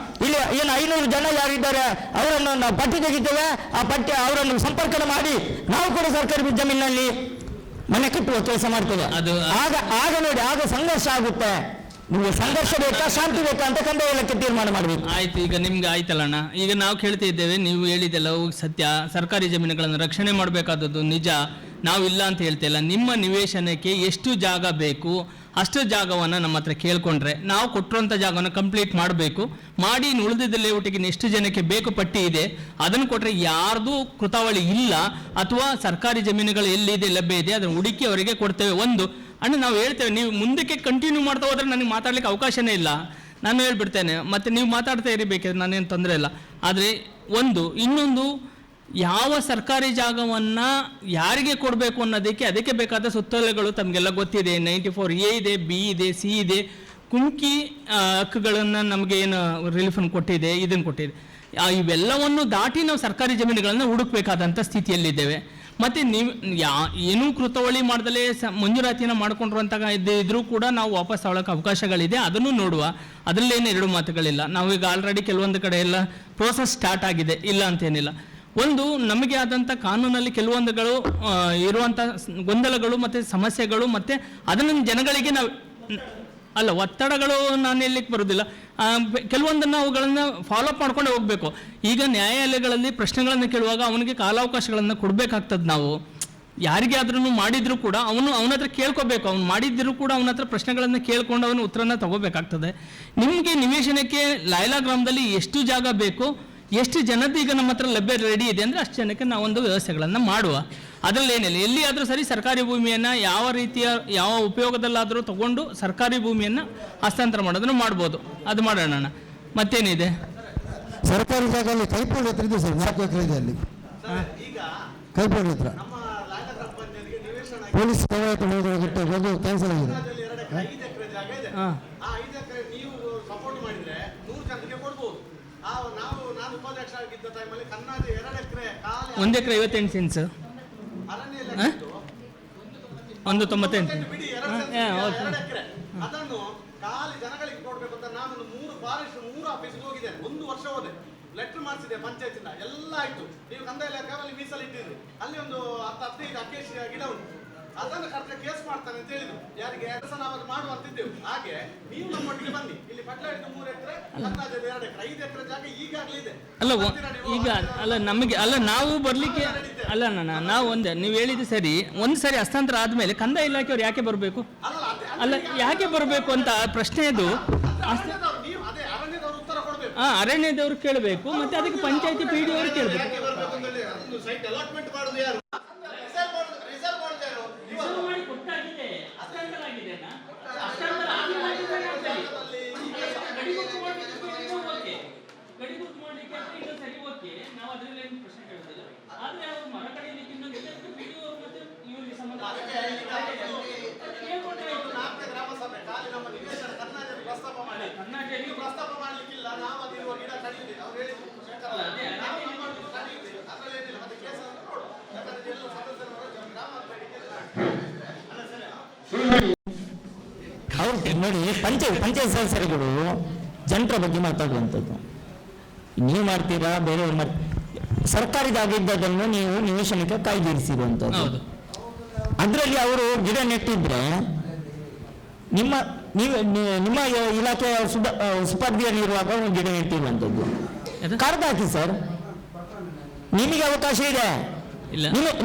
ಇಲ್ಲಿ ಏನು 500 ಜನ ಯಾರಿದ್ದಾರೆ ಅವರನ್ನು ನಾವು ಪಟ್ಟಿ ತೆಗಿತೇವೆ. ಆ ಪಟ್ಟಿ ಅವರನ್ನು ಸಂಪರ್ಕ ಮಾಡಿ ನಾವು ಕೂಡ ಸರ್ಕಾರಿ ಜಮೀನಿನಲ್ಲಿ ಮನೆ ಕಟ್ಟುವ ಕೆಲಸ ಮಾಡ್ತೇವೆ. ಆಗ ನೋಡಿ, ಆಗ ಸಂಘರ್ಷ ಆಗುತ್ತೆ. ನಿಮಗೆ ಸಂಘರ್ಷ ಬೇಕಾ ಶಾಂತಿ ಬೇಕಾ ಅಂತ ಕಂದಾಯ ಇಲಾಖೆ ತೀರ್ಮಾನ ಮಾಡಬೇಕು. ಆಯ್ತು, ಈಗ ನಿಮ್ಗೆ ಆಯ್ತಲ್ಲಣ್ಣ. ಈಗ ನಾವು ಕೇಳ್ತಾ ಇದ್ದೇವೆ, ನೀವು ಹೇಳಿದೆಲ್ಲ ಸತ್ಯ, ಸರ್ಕಾರಿ ಜಮೀನುಗಳನ್ನು ರಕ್ಷಣೆ ಮಾಡಬೇಕಾದದ್ದು ನಿಜ, ನಾವು ಇಲ್ಲ ಅಂತ ಹೇಳ್ತಿಲ್ಲ. ನಿಮ್ಮ ನಿವೇಶನಕ್ಕೆ ಎಷ್ಟು ಜಾಗ ಬೇಕು ಅಷ್ಟು ಜಾಗವನ್ನು ನಮ್ಮ ಹತ್ರ ಕೇಳ್ಕೊಂಡ್ರೆ ನಾವು ಕೊಟ್ಟಿರುವಂಥ ಜಾಗವನ್ನು ಕಂಪ್ಲೀಟ್ ಮಾಡಬೇಕು. ಮಾಡಿ ಉಳಿದಿದ್ದ ಲೇಔಟಿಗೆ ಎಷ್ಟು ಜನಕ್ಕೆ ಬೇಕು ಪಟ್ಟಿ ಇದೆ ಅದನ್ನು ಕೊಟ್ಟರೆ ಯಾರ್ದು ಕೃತಾವಳಿ ಇಲ್ಲ ಅಥವಾ ಸರ್ಕಾರಿ ಜಮೀನುಗಳು ಎಲ್ಲಿದೆ ಲಭ್ಯ ಇದೆ ಅದನ್ನು ಹುಡುಕಿ ಅವರಿಗೆ ಕೊಡ್ತೇವೆ. ಒಂದು ಅಣ್ಣ ನಾವು ಹೇಳ್ತೇವೆ, ನೀವು ಮುಂದಕ್ಕೆ ಕಂಟಿನ್ಯೂ ಮಾಡ್ತಾ ಹೋದ್ರೆ ನನಗೆ ಮಾತಾಡ್ಲಿಕ್ಕೆ ಅವಕಾಶನೇ ಇಲ್ಲ, ನಾನು ಹೇಳ್ಬಿಡ್ತೇನೆ. ಮತ್ತು ನೀವು ಮಾತಾಡ್ತಾ ಇರಬೇಕಾದ್ರೆ ನಾನೇನು ತೊಂದರೆ ಇಲ್ಲ. ಆದರೆ ಇನ್ನೊಂದು ಯಾವ ಸರ್ಕಾರಿ ಜಾಗವನ್ನು ಯಾರಿಗೆ ಕೊಡಬೇಕು ಅನ್ನೋದಕ್ಕೆ ಅದಕ್ಕೆ ಬೇಕಾದ ಸುತ್ತೋಲೆಗಳು ತಮಗೆಲ್ಲ ಗೊತ್ತಿದೆ. 94A ಇದೆ, B ಇದೆ, C ಇದೆ. ಕುಮ್ಕಿ ಹಕ್ಕುಗಳನ್ನು ನಮಗೆ ಏನು ರಿಲೀಫನ್ನು ಕೊಟ್ಟಿದೆ, ಇದನ್ನು ಕೊಟ್ಟಿದೆ. ಇವೆಲ್ಲವನ್ನು ದಾಟಿ ನಾವು ಸರ್ಕಾರಿ ಜಮೀನುಗಳನ್ನು ಹುಡುಕಬೇಕಾದಂಥ ಸ್ಥಿತಿಯಲ್ಲಿದ್ದೇವೆ. ಮತ್ತು ನೀವು ಏನೂ ಕೃತವಳಿ ಮಾಡ್ದಲೇ ಮಂಜೂರಾತಿನ ಮಾಡ್ಕೊಂಡಿರುವಂಥ ಇದ್ರೂ ಕೂಡ ನಾವು ವಾಪಸ್ ತಗೊಳ್ಳೋಕೆ ಅವಕಾಶಗಳಿದೆ, ಅದನ್ನು ನೋಡುವ. ಅದರಲ್ಲೇನು ಎರಡು ಮಾತುಗಳಿಲ್ಲ. ನಾವೀಗ ಆಲ್ರೆಡಿ ಕೆಲವೊಂದು ಕಡೆ ಎಲ್ಲ ಪ್ರೋಸೆಸ್ ಸ್ಟಾರ್ಟ್ ಆಗಿದೆ, ಇಲ್ಲ ಅಂತೇನಿಲ್ಲ. ನಮಗೆ ಆದಂಥ ಕಾನೂನಲ್ಲಿ ಕೆಲವೊಂದುಗಳು ಇರುವಂಥ ಗೊಂದಲಗಳು ಮತ್ತು ಸಮಸ್ಯೆಗಳು ಮತ್ತು ಅದನ್ನು ಜನಗಳಿಗೆ ನಾವು ಒತ್ತಡಗಳು ನಾನು ಹೇಳಲಿಕ್ಕೆ ಬರೋದಿಲ್ಲ. ಕೆಲವೊಂದನ್ನು ಅವುಗಳನ್ನು ಫಾಲೋಅಪ್ ಮಾಡ್ಕೊಂಡು ಹೋಗಬೇಕು. ಈಗ ನ್ಯಾಯಾಲಯಗಳಲ್ಲಿ ಪ್ರಶ್ನೆಗಳನ್ನು ಕೇಳುವಾಗ ಅವನಿಗೆ ಕಾಲಾವಕಾಶಗಳನ್ನು ಕೊಡಬೇಕಾಗ್ತದೆ. ನಾವು ಯಾರಿಗೆ ಆದ್ರೂ ಮಾಡಿದ್ರು ಕೂಡ ಅವನ ಹತ್ರ ಕೇಳ್ಕೋಬೇಕು. ಅವ್ನು ಮಾಡಿದ್ರು ಕೂಡ ಅವನ ಹತ್ರ ಪ್ರಶ್ನೆಗಳನ್ನು ಕೇಳ್ಕೊಂಡು ಅವನು ಉತ್ತರನ ತಗೋಬೇಕಾಗ್ತದೆ. ನಿಮಗೆ ನಿವೇಶನಕ್ಕೆ ಲೈಲಾ ಗ್ರಾಮದಲ್ಲಿ ಎಷ್ಟು ಜಾಗ ಬೇಕು, ಎಷ್ಟು ಜನದ್ದು ಈಗ ನಮ್ಮ ಹತ್ರ ಲಭ್ಯ ರೆಡಿ ಇದೆ ಅಂದರೆ ಅಷ್ಟು ಜನಕ್ಕೆ ನಾವೊಂದು ವ್ಯವಸ್ಥೆಗಳನ್ನು ಮಾಡುವ. ಅದರಲ್ಲಿ ಏನಿಲ್ಲ, ಎಲ್ಲಿಯಾದರೂ ಸರಿ ಸರ್ಕಾರಿ ಭೂಮಿಯನ್ನು ಯಾವ ರೀತಿಯ ಯಾವ ಉಪಯೋಗದಲ್ಲಾದರೂ ತಗೊಂಡು ಸರ್ಕಾರಿ ಭೂಮಿಯನ್ನು ಹಸ್ತಾಂತರ ಮಾಡೋದನ್ನು ಮಾಡ್ಬೋದು. ಅದು ಮಾಡೋಣ. ಮತ್ತೇನಿದೆ? ಸರ್ಕಾರಿ ಜಾಗ ಅಲ್ಲಿ ಕೈಪೋಳಿ ಹತ್ರ ಇದೆ ಸರ್, 4 ಎಕರೆ ಇದೆ ಅಲ್ಲಿ ಕೈಪೋಳಿ ಹತ್ರ. ಪೊಲೀಸ್ ಹೋಗಿ ಕ್ಯಾನ್ಸಲ್ ಆಗಿದೆ. 5 ಎಕರೆ ಜಾಗ ಇದೆ. ಆ 5 ಎಕರೆ ನೀವು ಸಪೋರ್ಟ್ ಮಾಡಿದ್ರೆ 100 ಜನರಿಗೆ ಕೊಡ್ಬೋದು. ನಾನು ಉಪಾಧ್ಯಕ್ಷ ಆಗಿದ್ದ ಟೈಮಲ್ಲಿ ಕನ್ನಾಡಿ 2 ಎಕರೆ 1 ಎಕರೆ 58 ಸೆನ್ಸ್ ಅರಣ್ಯ 198 ಬಿಡಿ 2 ಎಕರೆ ಅದನ್ನು ಖಾಲಿ ಜನಗಳಿಗೆ ಕೊಡ್ಬೇಕು ಅಂತ ನಾನು 3 ಆಫೀಸ್ಗೆ ಹೋಗಿದ್ದೇನೆ. 1 ವರ್ಷ ಹೋದೆ, ಲೆಟರ್ ಮಾಡಿಸಿದೆ ಪಂಚಾಯತಿಂದ, ಎಲ್ಲ ಆಯ್ತು. ನೀವು ಕಂದಾಯ ಇಲಾಖೆಯಲ್ಲಿ ಮೀಸಲಿಟ್ಟಿದ್ರಿ, ಅಲ್ಲಿ ಒಂದು 10-15 ಅಕೇಶಿಯ ಗಿಡ ಉಂಟು, ಅದನ್ನು ಕರೆಕ್ಟ್ ಕೇಸ್ ಮಾಡ್ತಾನೆ ಅಂತ ಹೇಳಿದ್ರು. ಯಾರಿಗೆ ನಾವು ಅದು ಮಾಡುವಂತಿದ್ದೆವು. ಹಾಗೆ ನೀವು ನಮ್ಮೊಟ್ಟಿಗೆ ಬನ್ನಿ. ಇಲ್ಲಿ ಪಟ್ಲಾಡಿದ 3 ಎಕರೆ, ಕನ್ನಾಜದ 2 ಎಕರೆ, 5 ಎಕರೆ ಜಾಗ ಈಗಾಗಲೇ ಇದೆ. ನಮಗೆ ನಾವು ಬರ್ಲಿಕ್ಕೆ ನಾವು ನೀವು ಹೇಳಿದ್ದು ಸರಿ. ಒಂದು ಸರಿ ಹಸ್ತಾಂತರ ಆದ್ಮೇಲೆ ಕಂದಾಯ ಇಲಾಖೆಯವ್ರು ಯಾಕೆ ಬರಬೇಕು? ಯಾಕೆ ಬರಬೇಕು ಅಂತ ಪ್ರಶ್ನೆ ಅದು. ಅರಣ್ಯದವ್ರು ಕೇಳಬೇಕು, ಮತ್ತೆ ಅದಕ್ಕೆ ಪಂಚಾಯತಿ PD ಅವರು ಕೇಳಬೇಕು. ಪ್ರಸ್ತಾಪ ಮಾಡಲಿಕ್ಕಿಲ್ಲ, ನಾವು ಅದಿರುವ ಗಿಡ ಕಡಿಯುವುದಿಲ್ಲ. ಅವ್ರು ಹೇಳಿದ್ರು ಅದರಲ್ಲೇನಿಲ್ಲ, ಮತ್ತೆ ಕೇಸ್ ನೋಡು. ಯಾಕಂದ್ರೆ ಎಲ್ಲ ಸದಸ್ಯರು ಗ್ರಾಮ ಅವ್ರು ನೋಡಿ, ಪಂಚಾಯತ್ ಸದಸ್ಯರುಗಳು ಜನರ ಬಗ್ಗೆ ಮಾತಾಡುವಂಥದ್ದು. ನೀವು ಮಾಡ್ತೀರಾ, ಬೇರೆಯವ್ರು ಮಾಡ್ತೀರಾ. ಸರ್ಕಾರಿ ಜಾಗ ಇದ್ದದನ್ನು ನೀವು ನಿವೇಶನಕ್ಕೆ ಕಾಯ್ದಿರಿಸಿರುವಂಥದ್ದು. ಅದರಲ್ಲಿ ಅವರು ಗಿಡ ನೆಟ್ಟಿದ್ರೆ ನಿಮ್ಮ ಇಲಾಖೆ ಸುಪರ್ದಿಯಲ್ಲಿರುವಾಗ ಗಿಡ ನೆಟ್ಟಿರುವಂಥದ್ದು ಕರೆದು ಹಾಕಿ ಸರ್. ನಿಮಗೆ ಅವಕಾಶ ಇದೆ.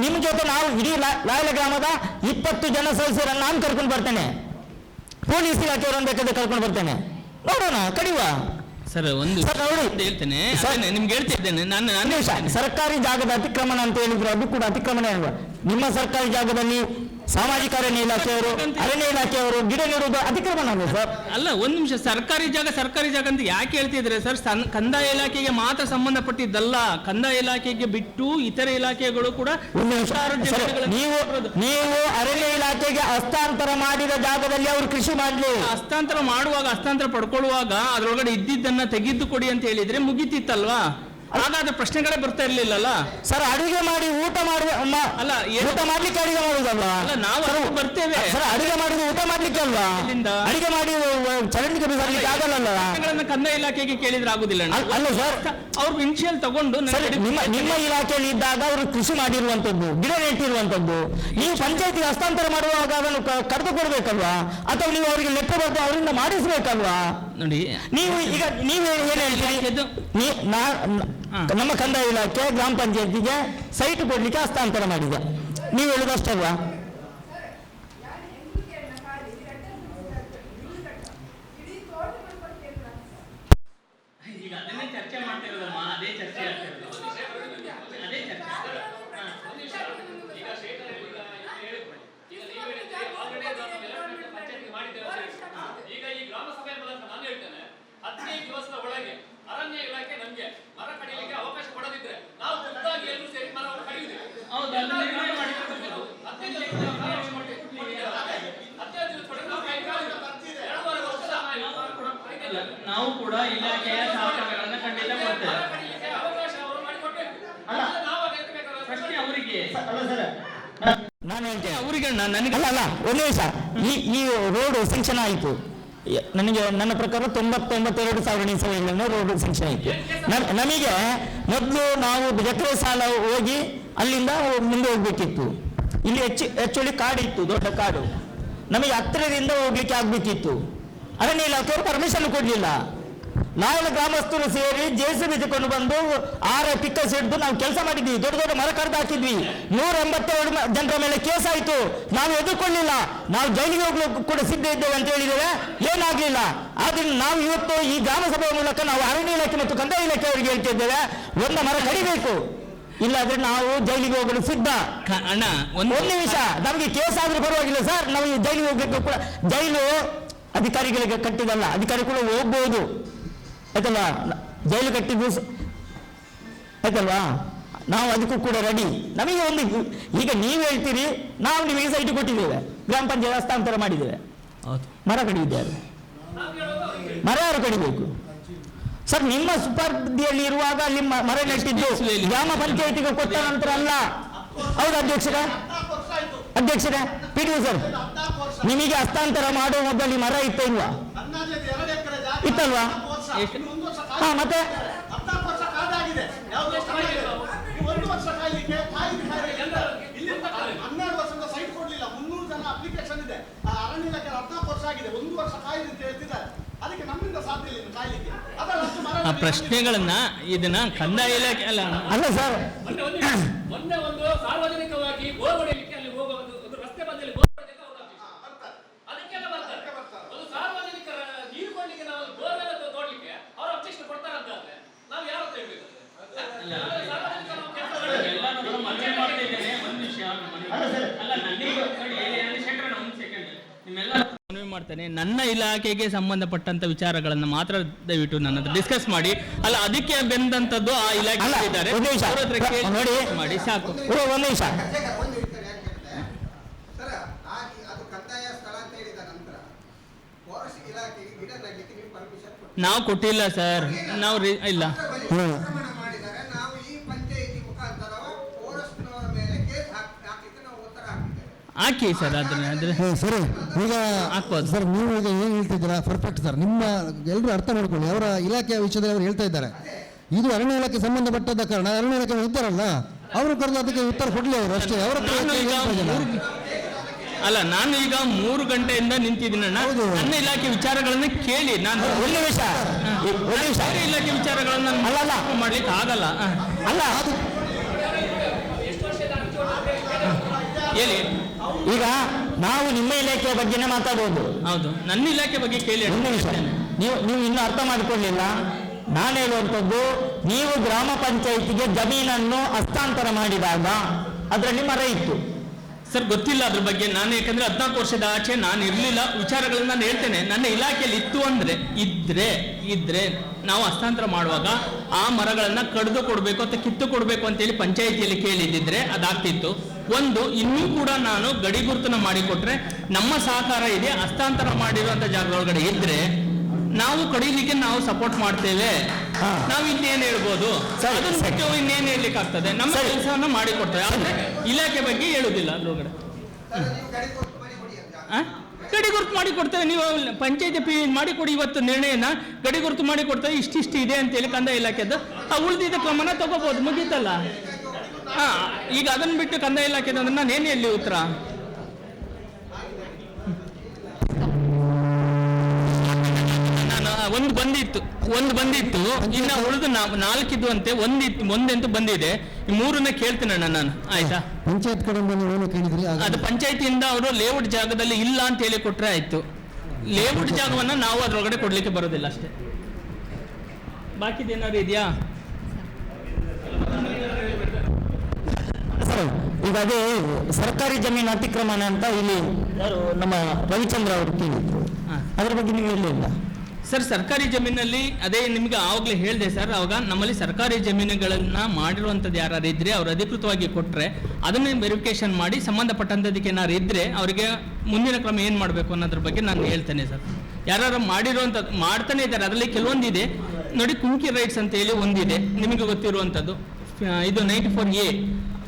ನಿಮ್ಮ ಜೊತೆ ನಾವು ಇಡೀ ಲಾಯಲ ಗ್ರಾಮದ 20 ಜನ ಸದಸ್ಯರನ್ನು ನಾನು ಕರ್ಕೊಂಡು ಬರ್ತೇನೆ, ಪೊಲೀಸ್ ಇಲಾಖೆಯವರನ್ನು ಬೇಕಾದ್ರೆ ಕರ್ಕೊಂಡು ಬರ್ತೇನೆ, ನೋಡೋಣ, ಕಡಿಯುವ. ಸರ್ ಹೇಳ್ತೇನೆ, ನಿಮ್ಗೆ ಹೇಳ್ತಿದ್ದೇನೆ ನಾನು ಸರ್ಕಾರಿ ಜಾಗದ ಅತಿಕ್ರಮಣ ಅಂತ ಹೇಳಿದ್ರೆ ಅದು ಕೂಡ ಅತಿಕ್ರಮಣ ಅಲ್ವಾ? ನಿಮ್ಮ ಸರ್ಕಾರಿ ಜಾಗದಲ್ಲಿ ಸಾಮಾಜಿಕ ಅರಣ್ಯ ಇಲಾಖೆಯವರು, ಅರಣ್ಯ ಇಲಾಖೆಯವರು ಗಿಡ ನೆಡುವುದು ಅತಿಕ್ರಮಣ ಅಲ್ವಾ ಸರ್? ಅಲ್ಲ, ಒಂದು ನಿಮಿಷ, ಸರ್ಕಾರಿ ಜಾಗ ಅಂತ ಯಾಕೆ ಹೇಳ್ತಿದ್ರೆ ಸರ್? ಕಂದಾಯ ಇಲಾಖೆಗೆ ಮಾತ್ರ ಸಂಬಂಧಪಟ್ಟಿದ್ದಲ್ಲ, ಕಂದಾಯ ಇಲಾಖೆಗೆ ಬಿಟ್ಟು ಇತರೆ ಇಲಾಖೆಗಳು ಕೂಡ ನೀವು ಅರಣ್ಯ ಇಲಾಖೆಗೆ ಹಸ್ತಾಂತರ ಮಾಡಿದ ಜಾಗದಲ್ಲಿ ಅವರು ಕೃಷಿ ಮಾಡಲಿ. ಹಸ್ತಾಂತರ ಪಡ್ಕೊಳ್ಳುವಾಗ ಅದರೊಳಗಡೆ ಇದ್ದಿದ್ದನ್ನ ತೆಗೆದು ಕೊಡಿ ಅಂತ ಹೇಳಿದ್ರೆ ಮುಗಿತಿತ್ತಲ್ವಾ? ಹಾಗಾದ್ರೆ ಪ್ರಶ್ನೆಗಳೇ ಬರ್ತಾ ಇರ್ಲಿಲ್ಲಲ್ಲ ಸರ್. ಅಡುಗೆ ಮಾಡಿ ಊಟ ಮಾಡುವ ಅಲ್ಲ, ಊಟ ಮಾಡ್ಲಿಕ್ಕೆ ಅಡುಗೆ ಮಾಡುವುದಲ್ವಾ? ಅಲ್ಲ, ನಾವು ಬರ್ತೇವೆ ಸರ್. ಅಡುಗೆ ಮಾಡುದು ಊಟ ಮಾಡ್ಲಿಕ್ಕೆ ಅಲ್ವಾ? ಅಡುಗೆ ಮಾಡಿ ಚರಂಡಿಗೆ ಬಿಸಾಡ್ಲಿಕ್ಕೆ ಆಗಲ್ಲ. ಕಂದಾಯ ಇಲಾಖೆಗೆ ಕೇಳಿದ್ರೆ ಆಗುದಿಲ್ಲ ಅಲ್ಲ ಸರ್. ಅವ್ರು ಇನ್ಶಿಯಲ್ ತಗೊಂಡು ನಿಮ್ಮ ಇಲಾಖೆಯಲ್ಲಿ ಇದ್ದಾಗ ಅವರು ಕೃಷಿ ಮಾಡಿರುವಂತದ್ದು, ಗಿಡ ನೆಟ್ಟಿರುವಂತದ್ದು, ನೀವು ಪಂಚಾಯತಿಗೆ ಹಸ್ತಾಂತರ ಮಾಡುವಾಗ ಅದನ್ನು ಕರೆದು ಕೊಡ್ಬೇಕಲ್ವಾ? ಅಥವಾ ನೀವು ಅವರಿಗೆ ಲೆಕ್ಕ ಬರೆದು ಅವರಿಂದ ಮಾಡಿಸ್ಬೇಕಲ್ವಾ? ನೋಡಿ, ನೀವು ಈಗ ನೀವು ಏನ್ ಹೇಳ್ತೀರಿ? ನಮ್ಮ ಕಂದಾಯ ಇಲಾಖೆ ಗ್ರಾಮ ಪಂಚಾಯತಿಗೆ ಸೈಟ್ ಕೊಡ್ಲಿಕ್ಕೆ ಹಸ್ತಾಂತರ ಮಾಡಿದೆ, ನೀವು ಹೇಳುದಷ್ಟಲ್ವಾ? ಈಗ ಅದನ್ನೇ ಚರ್ಚೆ ಮಾಡ್ತಿರೋದಮ್ಮ, ಅದೇ ಚರ್ಚೆ ಈಗ ಈ ಗ್ರಾಮ ಸಭೆ ಮೂಲಕ ನಾನು ಹೇಳ್ತೇನೆ, 15 ದಿವಸದ ಒಳಗೆ ಅರಣ್ಯ ಇಲಾಖೆ ನಮ್ಗೆ ಮರ ಕಡಿಲಿಕ್ಕೆ ಅವಕಾಶ ಕೊಡದಿದ್ರೆ ನಾವು ಖುದ್ದಾಗಿ ಎಲ್ಲರೂ ಸೇರಿ ಮರವನ್ನು ಕಡಿಯುತ್ತೇವೆ. ನಾವು ಕೂಡ ಇಲಾಖೆಯ ಸಹಕಾರಗಳನ್ನ ಖಂಡಿತ ಕೊಡ್ತೇವೆ. ಅವಕಾಶ ಅವರು ಮಾಡಿಕೊಡ್ಬೇಕು. ನಾವು ಅದಕ್ಕೆ ಬೇಕಾದ ಪ್ರಶ್ನೆ ಅವರಿಗೆ. ನಾನು ಹೇಳ್ತೇನೆ ಅವರಿಗೆ ನನಗೆ ಅಲ್ಲ ಒಂದೇ ನಿಮಿಷ. ಈ ರೋಡ್ ಸ್ಯಾಂಕ್ಷನ್ ಆಯಿತು, ನನಗೆ ನನ್ನ ಪ್ರಕಾರ 92,000 ಇಸವಿಗಳನ್ನು ರೋಡ್ ಸ್ಯಾಂಕ್ಷನ್ ಆಯಿತು. ನಮಗೆ ಮೊದಲು ನಾವು ಎಕರೆ ಸಾಲ ಹೋಗಿ ಅಲ್ಲಿಂದ ಮುಂದೆ ಹೋಗ್ಬೇಕಿತ್ತು. ಇಲ್ಲಿ ಹೆಚ್ಚುಳಿ ಕಾಡಿತ್ತು, ದೊಡ್ಡ ಕಾಡು, ನಮಗೆ ಹತ್ತಿರದಿಂದ ಹೋಗ್ಲಿಕ್ಕೆ ಆಗ್ಬೇಕಿತ್ತು. ಅರಣ್ಯ ಇಲಾಖೆಯವರು ಪರ್ಮಿಷನ್ ಕೊಡ್ಲಿಲ್ಲ. ನಾವೆಲ್ಲ ಗ್ರಾಮಸ್ಥರು ಸೇರಿ JCB ತಗೊಂಡು ಬಂದು 6 ಪಿಕ್ಕಸ್ ಹಿಡಿದು ನಾವು ಕೆಲಸ ಮಾಡಿದ್ವಿ. ದೊಡ್ಡ ದೊಡ್ಡ ಮರ ಕಡ್ದು ಹಾಕಿದ್ವಿ. 182 ಜನರ ಮೇಲೆ ಕೇಸ್ ಆಯಿತು. ನಾವು ಎದುರ್ಕೊಳ್ಳಿಲ್ಲ. ನಾವು ಜೈಲಿಗೆ ಹೋಗ್ಲಿಕ್ಕೆ ಕೂಡ ಸಿದ್ಧ ಇದ್ದೇವೆ ಅಂತ ಹೇಳಿದ್ದೇವೆ, ಏನಾಗ್ಲಿಲ್ಲ. ಆದ್ರಿಂದ ನಾವು ಇವತ್ತು ಈ ಗ್ರಾಮ ಸಭೆಯ ಮೂಲಕ ನಾವು ಅರಣ್ಯ ಇಲಾಖೆ ಮತ್ತು ಕಂದಾಯ ಇಲಾಖೆ ಅವರಿಗೆ ಹೇಳ್ತಿದ್ದೇವೆ, ಒಂದು ಮರ ಕಡಿಬೇಕು, ಇಲ್ಲಾದ್ರೆ ನಾವು ಜೈಲಿಗೆ ಹೋಗಲು ಸಿದ್ಧ. ಅಣ್ಣ, ಒಂದು ನಿಮಿಷ, ನಮಗೆ ಕೇಸ್ ಆದ್ರೂ ಪರವಾಗಿಲ್ಲ ಸರ್, ನಾವು ಜೈಲಿಗೆ ಹೋಗ್ಲಿಕ್ಕೆ ಕೂಡ, ಜೈಲು ಅಧಿಕಾರಿಗಳಿಗೆ ಕಟ್ಟಿದಲ್ಲ, ಅಧಿಕಾರಿ ಕೂಡ ಹೋಗ್ಬೋದು, ಆಯ್ತಲ್ವಾ? ಜೈಲು ಕಟ್ಟಿದ್ದು ಆಯ್ತಲ್ವಾ? ನಾವು ಅದಕ್ಕೂ ಕೂಡ ರೆಡಿ. ನಮಗೆ ಒಂದು ಈಗ ನೀವು ಹೇಳ್ತೀರಿ, ನಾವು ನಿಮಗೆ ಸೈಟ್ ಕೊಟ್ಟಿದ್ದೇವೆ, ಗ್ರಾಮ ಪಂಚಾಯತ್ ಹಸ್ತಾಂತರ ಮಾಡಿದ್ದೇವೆ, ಮರ ಕಡಿಯಿದ್ದಾರೆ, ಮರ ಯಾರು ಕಡಿಬೇಕು ಸರ್? ನಿಮ್ಮ ಸುಪರ್ದಿಯಲ್ಲಿ ಇರುವಾಗ ಅಲ್ಲಿ ಮರ ನೆಟ್ಟಿದ್ದು ಗ್ರಾಮ ಪಂಚಾಯತಿಗೆ ಕೊಟ್ಟ ನಂತರ ಅಲ್ಲ. ಹೌದು ಅಧ್ಯಕ್ಷರೇ, PDO ಸರ್, ನಿಮಗೆ ಹಸ್ತಾಂತರ ಮಾಡುವ ಮೊದಲು ಮರ ಇತ್ತ ಇಲ್ವಾ? ಇತ್ತಲ್ವಾ? ಹಾ, ಮತ್ತೆ 14 ವರ್ಷ ಕಾದಾಗಿದೆ. 1 ವರ್ಷ ಕಾಯ್ಲಿಕ್ಕೆ 12 ವರ್ಷದ ಸೈಟ್ ಕೊಡ್ಲಿಲ್ಲ. 300 ಜನ ಅಪ್ಲಿಕೇಶನ್ ಇದೆ. ಅರಣ್ಯ ಇಲಾಖೆ 14 ವರ್ಷ ಆಗಿದೆ, 1 ವರ್ಷ ಕಾಯ್ದೆ ಅಂತ ಹೇಳ್ತಿದ್ದಾರೆ. ಅದಕ್ಕೆ ನಮ್ಮಿಂದ ಸಾಧ್ಯ ಇಲ್ಲ ಕಾಯ್ಲಿಕ್ಕೆ. ಆ ಪ್ರಶ್ನೆಗಳನ್ನ ಇದನ್ನ ಕಂದಾಯ ಇಲಾಖೆ ಅಲ್ಲ ಸರ್. ಮೊನ್ನೆ ಒಂದು ಸಾರ್ವಜನಿಕವಾಗಿ ಬೋರ್ ಹೊಡೆಯಲಿಕ್ಕೆ ಅಲ್ಲಿ ಹೋಗುವ ಒಂದು ರಸ್ತೆ ಬದಿಯಲ್ಲಿ ಬೋರ್ ಹೊಡೆಯಲಿಕ್ಕೆ ಅವರು ಅದಕ್ಕೆಲ್ಲ ಬರ್ತಾರೆ. ಒಂದು ಸಾರ್ವಜನಿಕರ ನೀರು ಕೊಡ್ಲಿಕ್ಕೆ ನಾವು ಬೋರ್ ಎಲ್ಲ ತೋಡ್ಲಿಕ್ಕೆ ಅವರು ಅಬ್ಜೆಕ್ಷನ್ ಕೊಡ್ತಾರಂತಾದ್ರೆ ನಾವು ಯಾರು ಹೇಳ್ಬೇಕು? ಮನವಿ ಮಾಡ್ತೇನೆ, ನನ್ನ ಇಲಾಖೆಗೆ ಸಂಬಂಧಪಟ್ಟಂತ ವಿಚಾರಗಳನ್ನ ಮಾತ್ರ ದಯವಿಟ್ಟು ನನ್ನ ಹತ್ರ ಡಿಸ್ಕಸ್ ಮಾಡಿ. ಅಲ್ಲ, ಅದಕ್ಕೆ ಬೆಂದಂತದ್ದು ಆ ಇಲಾಖೆ ಇದ್ದಾರೆ, ನೋಡಿ ಮಾಡಿ ಸಾಕು. ಒಂದು ನಿಮಿಷ. ನಾವು ಕೊಟ್ಟಿಲ್ಲ ಸರ್, ನಾವು ಇಲ್ಲ. ಹಾಕಿ ಸರ್, ಅದನ್ನ ಸರಿ, ಈಗ ಹಾಕ್ಬೋದು ಸರ್. ನೀವು ಈಗ ಏನು ಹೇಳ್ತಿದ್ದೀರಾ ಪರ್ಫೆಕ್ಟ್ ಸರ್. ನಿಮ್ಮ ಎಲ್ಲರೂ ಅರ್ಥ ಮಾಡ್ಕೊಳ್ಳಿ, ಅವರ ಇಲಾಖೆಯ ವಿಷಯದಲ್ಲಿ ಅವರು ಹೇಳ್ತಾ ಇದ್ದಾರೆ. ಇದು ಅರಣ್ಯ ಇಲಾಖೆ ಸಂಬಂಧಪಟ್ಟದ ಕಾರಣ ಅರಣ್ಯ ಇಲಾಖೆ ಇದ್ದಾರಲ್ಲ, ಅವರು ಕರೆದು ಅದಕ್ಕೆ ಉತ್ತರ ಕೊಡಲಿ ಅವರು ಅಷ್ಟೇ. ಅವರ ಅಲ್ಲ, ನಾನು ಈಗ 3 ಗಂಟೆಯಿಂದ ನಿಂತಿದ್ದೀನಿ. ನನ್ನ ಇಲಾಖೆ ವಿಚಾರಗಳನ್ನ ಕೇಳಿ ನಾನು ಒಂದು ನಿಮಿಷ ಇಲಾಖೆ ವಿಚಾರಗಳನ್ನ ಮಾಡ್ಲಿಕ್ಕೆ ಆಗಲ್ಲ. ಅಲ್ಲ, ಹೇಳಿ. ಈಗ ನಾವು ನಿಮ್ಮ ಇಲಾಖೆಯ ಬಗ್ಗೆನೇ ಮಾತಾಡೋದು. ಹೌದು, ನನ್ನ ಇಲಾಖೆ ಬಗ್ಗೆ ಕೇಳಿ. ಒಂದು ನಿಮಿಷ, ನೀವು ಇನ್ನೂ ಅರ್ಥ ಮಾಡಿಕೊಳ್ಳಿಲ್ಲ. ನಾನು ಹೇಳುವಂಥದ್ದು, ನೀವು ಗ್ರಾಮ ಪಂಚಾಯಿತಿಗೆ ಜಮೀನನ್ನು ಹಸ್ತಾಂತರ ಮಾಡಿದಾಗ ಅದರಲ್ಲಿ ಮರ ಇತ್ತು, ಸರ್ ಗೊತ್ತಿಲ್ಲ ಅದ್ರ ಬಗ್ಗೆ. ನಾನು ಯಾಕಂದ್ರೆ 14 ವರ್ಷದ ಆಚೆ ನಾನು ಇರಲಿಲ್ಲ. ವಿಚಾರಗಳನ್ನ ನಾನು ಹೇಳ್ತೇನೆ. ನನ್ನ ಇಲಾಖೆಯಲ್ಲಿ ಇತ್ತು ಅಂದ್ರೆ ಇದ್ರೆ ನಾವು ಹಸ್ತಾಂತರ ಮಾಡುವಾಗ ಆ ಮರಗಳನ್ನ ಕಡಿದು ಕೊಡಬೇಕು ಅಥವಾ ಕಿತ್ತು ಕೊಡಬೇಕು ಅಂತೇಳಿ ಪಂಚಾಯಿತಿಯಲ್ಲಿ ಕೇಳಿದ್ದಿದ್ರೆ ಅದಾಗ್ತಿತ್ತು. ಒಂದು ಇನ್ನೂ ಕೂಡ ನಾನು ಗಡಿ ಗುರುತನ್ನ ಮಾಡಿಕೊಟ್ರೆ ನಮ್ಮ ಸಹಕಾರ ಇದೆ. ಹಸ್ತಾಂತರ ಮಾಡಿರುವಂತ ಜಾಗದೊಳಗಡೆ ಇದ್ರೆ ನಾವು ಕಡಿಲಿಕ್ಕೆ ನಾವು ಸಪೋರ್ಟ್ ಮಾಡ್ತೇವೆ. ನಾವು ಇನ್ನೇನು ಹೇಳ್ಬೋದು, ಅದನ್ನ ಬಿಟ್ಟು ಇನ್ನೇನು ಹೇಳ್ಲಿಕ್ಕೆ ಆಗ್ತದೆ. ನಮ್ಮ ಕೆಲಸವನ್ನ ಮಾಡಿಕೊಡ್ತೇವೆ, ಆದ್ರೆ ಇಲಾಖೆ ಬಗ್ಗೆ ಹೇಳುದಿಲ್ಲ ಅದ್ರೊಳಗಡೆ. ಗಡಿ ಗುರುತು ಮಾಡಿ ಕೊಡ್ತೇವೆ. ನೀವು ಪಂಚಾಯತಿ ಮಾಡಿಕೊಡಿ, ಇವತ್ತು ನಿರ್ಣಯನ ಗಡಿ ಗುರುತು ಮಾಡಿ ಕೊಡ್ತೇವೆ, ಇಷ್ಟಿಷ್ಟು ಇದೆ ಅಂತೇಳಿ ಕಂದಾಯ ಇಲಾಖೆದ್ದು. ಆ ಉಳಿದಿದ್ದ ಕ್ರಮನ ತಗೋಬಹುದು, ಮುಗೀತಲ್ಲ. ಈಗ ಅದನ್ನ ಬಿಟ್ಟು ಕಂದಾಯ ಇಲಾಖೆ ಅಂದ್ರೆ ನಾನು ಏನು ಹೇಳಿ ಉತ್ತರ? ಒಂದು ಬಂದಿತ್ತು ಇನ್ನು ಉಳಿದು 4 ಇದ್ವಂತೆ. ಒಂದಂತೂ ಬಂದಿದೆ. ಈ 3ನ್ನ ಕೇಳ್ತೇನೆ ನಾನು, ಆಯ್ತಾ? ಪಂಚಾಯತ್ ಕಡೆಯಿಂದ ಏನು ಕೇಳಿದ್ರಿ? ಅದು ಪಂಚಾಯತಿಯಿಂದ ಅವರು ಲೇಔಟ್ ಜಾಗದಲ್ಲಿ ಇಲ್ಲ ಅಂತ ಹೇಳಿ ಕೊಟ್ರೆ ಆಯ್ತು. ಲೇಔಟ್ ಜಾಗವನ್ನ ನಾವು ಅದ್ರೊಳಗಡೆ ಕೊಡ್ಲಿಕ್ಕೆ ಬರೋದಿಲ್ಲ ಅಷ್ಟೇ. ಬಾಕಿದೇನಾದ್ರು ಇದೆಯಾ? ಸರ್, ಈಗ ಅದೇ ಸರ್ಕಾರಿ ಜಮೀನು ಅತಿಕ್ರಮಣ ಅಂತ ಇಲ್ಲಿ ಯಾರು ನಮ್ಮ ರವಿಚಂದ್ರ ಅವರು ಕೇಳಿದ್ರು, ಅದ್ರ ಬಗ್ಗೆ ನೀವು ಹೇಳಿಲ್ಲ ಸರ್. ಸರ್ಕಾರಿ ಜಮೀನಲ್ಲಿ ಅದೇ ನಿಮ್ಗೆ ಆವಾಗಲೇ ಹೇಳಿದೆ ಸರ್. ಅವಾಗ ನಮ್ಮಲ್ಲಿ ಸರ್ಕಾರಿ ಜಮೀನುಗಳನ್ನ ಮಾಡಿರುವಂಥದ್ದು ಯಾರು ಇದ್ರೆ ಅವ್ರು ಅಧಿಕೃತವಾಗಿ ಕೊಟ್ಟರೆ ಅದನ್ನ ವೆರಿಫಿಕೇಶನ್ ಮಾಡಿ ಸಂಬಂಧಪಟ್ಟಂಥದಕ್ಕೆ ಏನಾರು ಇದ್ರೆ ಅವರಿಗೆ ಮುಂದಿನ ಕ್ರಮ ಏನು ಮಾಡಬೇಕು ಅನ್ನೋದ್ರ ಬಗ್ಗೆ ನಾನು ಹೇಳ್ತೇನೆ ಸರ್. ಯಾರು ಮಾಡಿರುವಂಥದ್ದು ಮಾಡ್ತಾನೆ ಇದ್ದಾರೆ. ಅದರಲ್ಲಿ ಕೆಲವೊಂದಿದೆ ನೋಡಿ, ಕುಂಕಿ ರೈಟ್ಸ್ ಅಂತ ಹೇಳಿ ಒಂದಿದೆ, ನಿಮಗೆ ಗೊತ್ತಿರುವಂಥದ್ದು. ಇದು 94A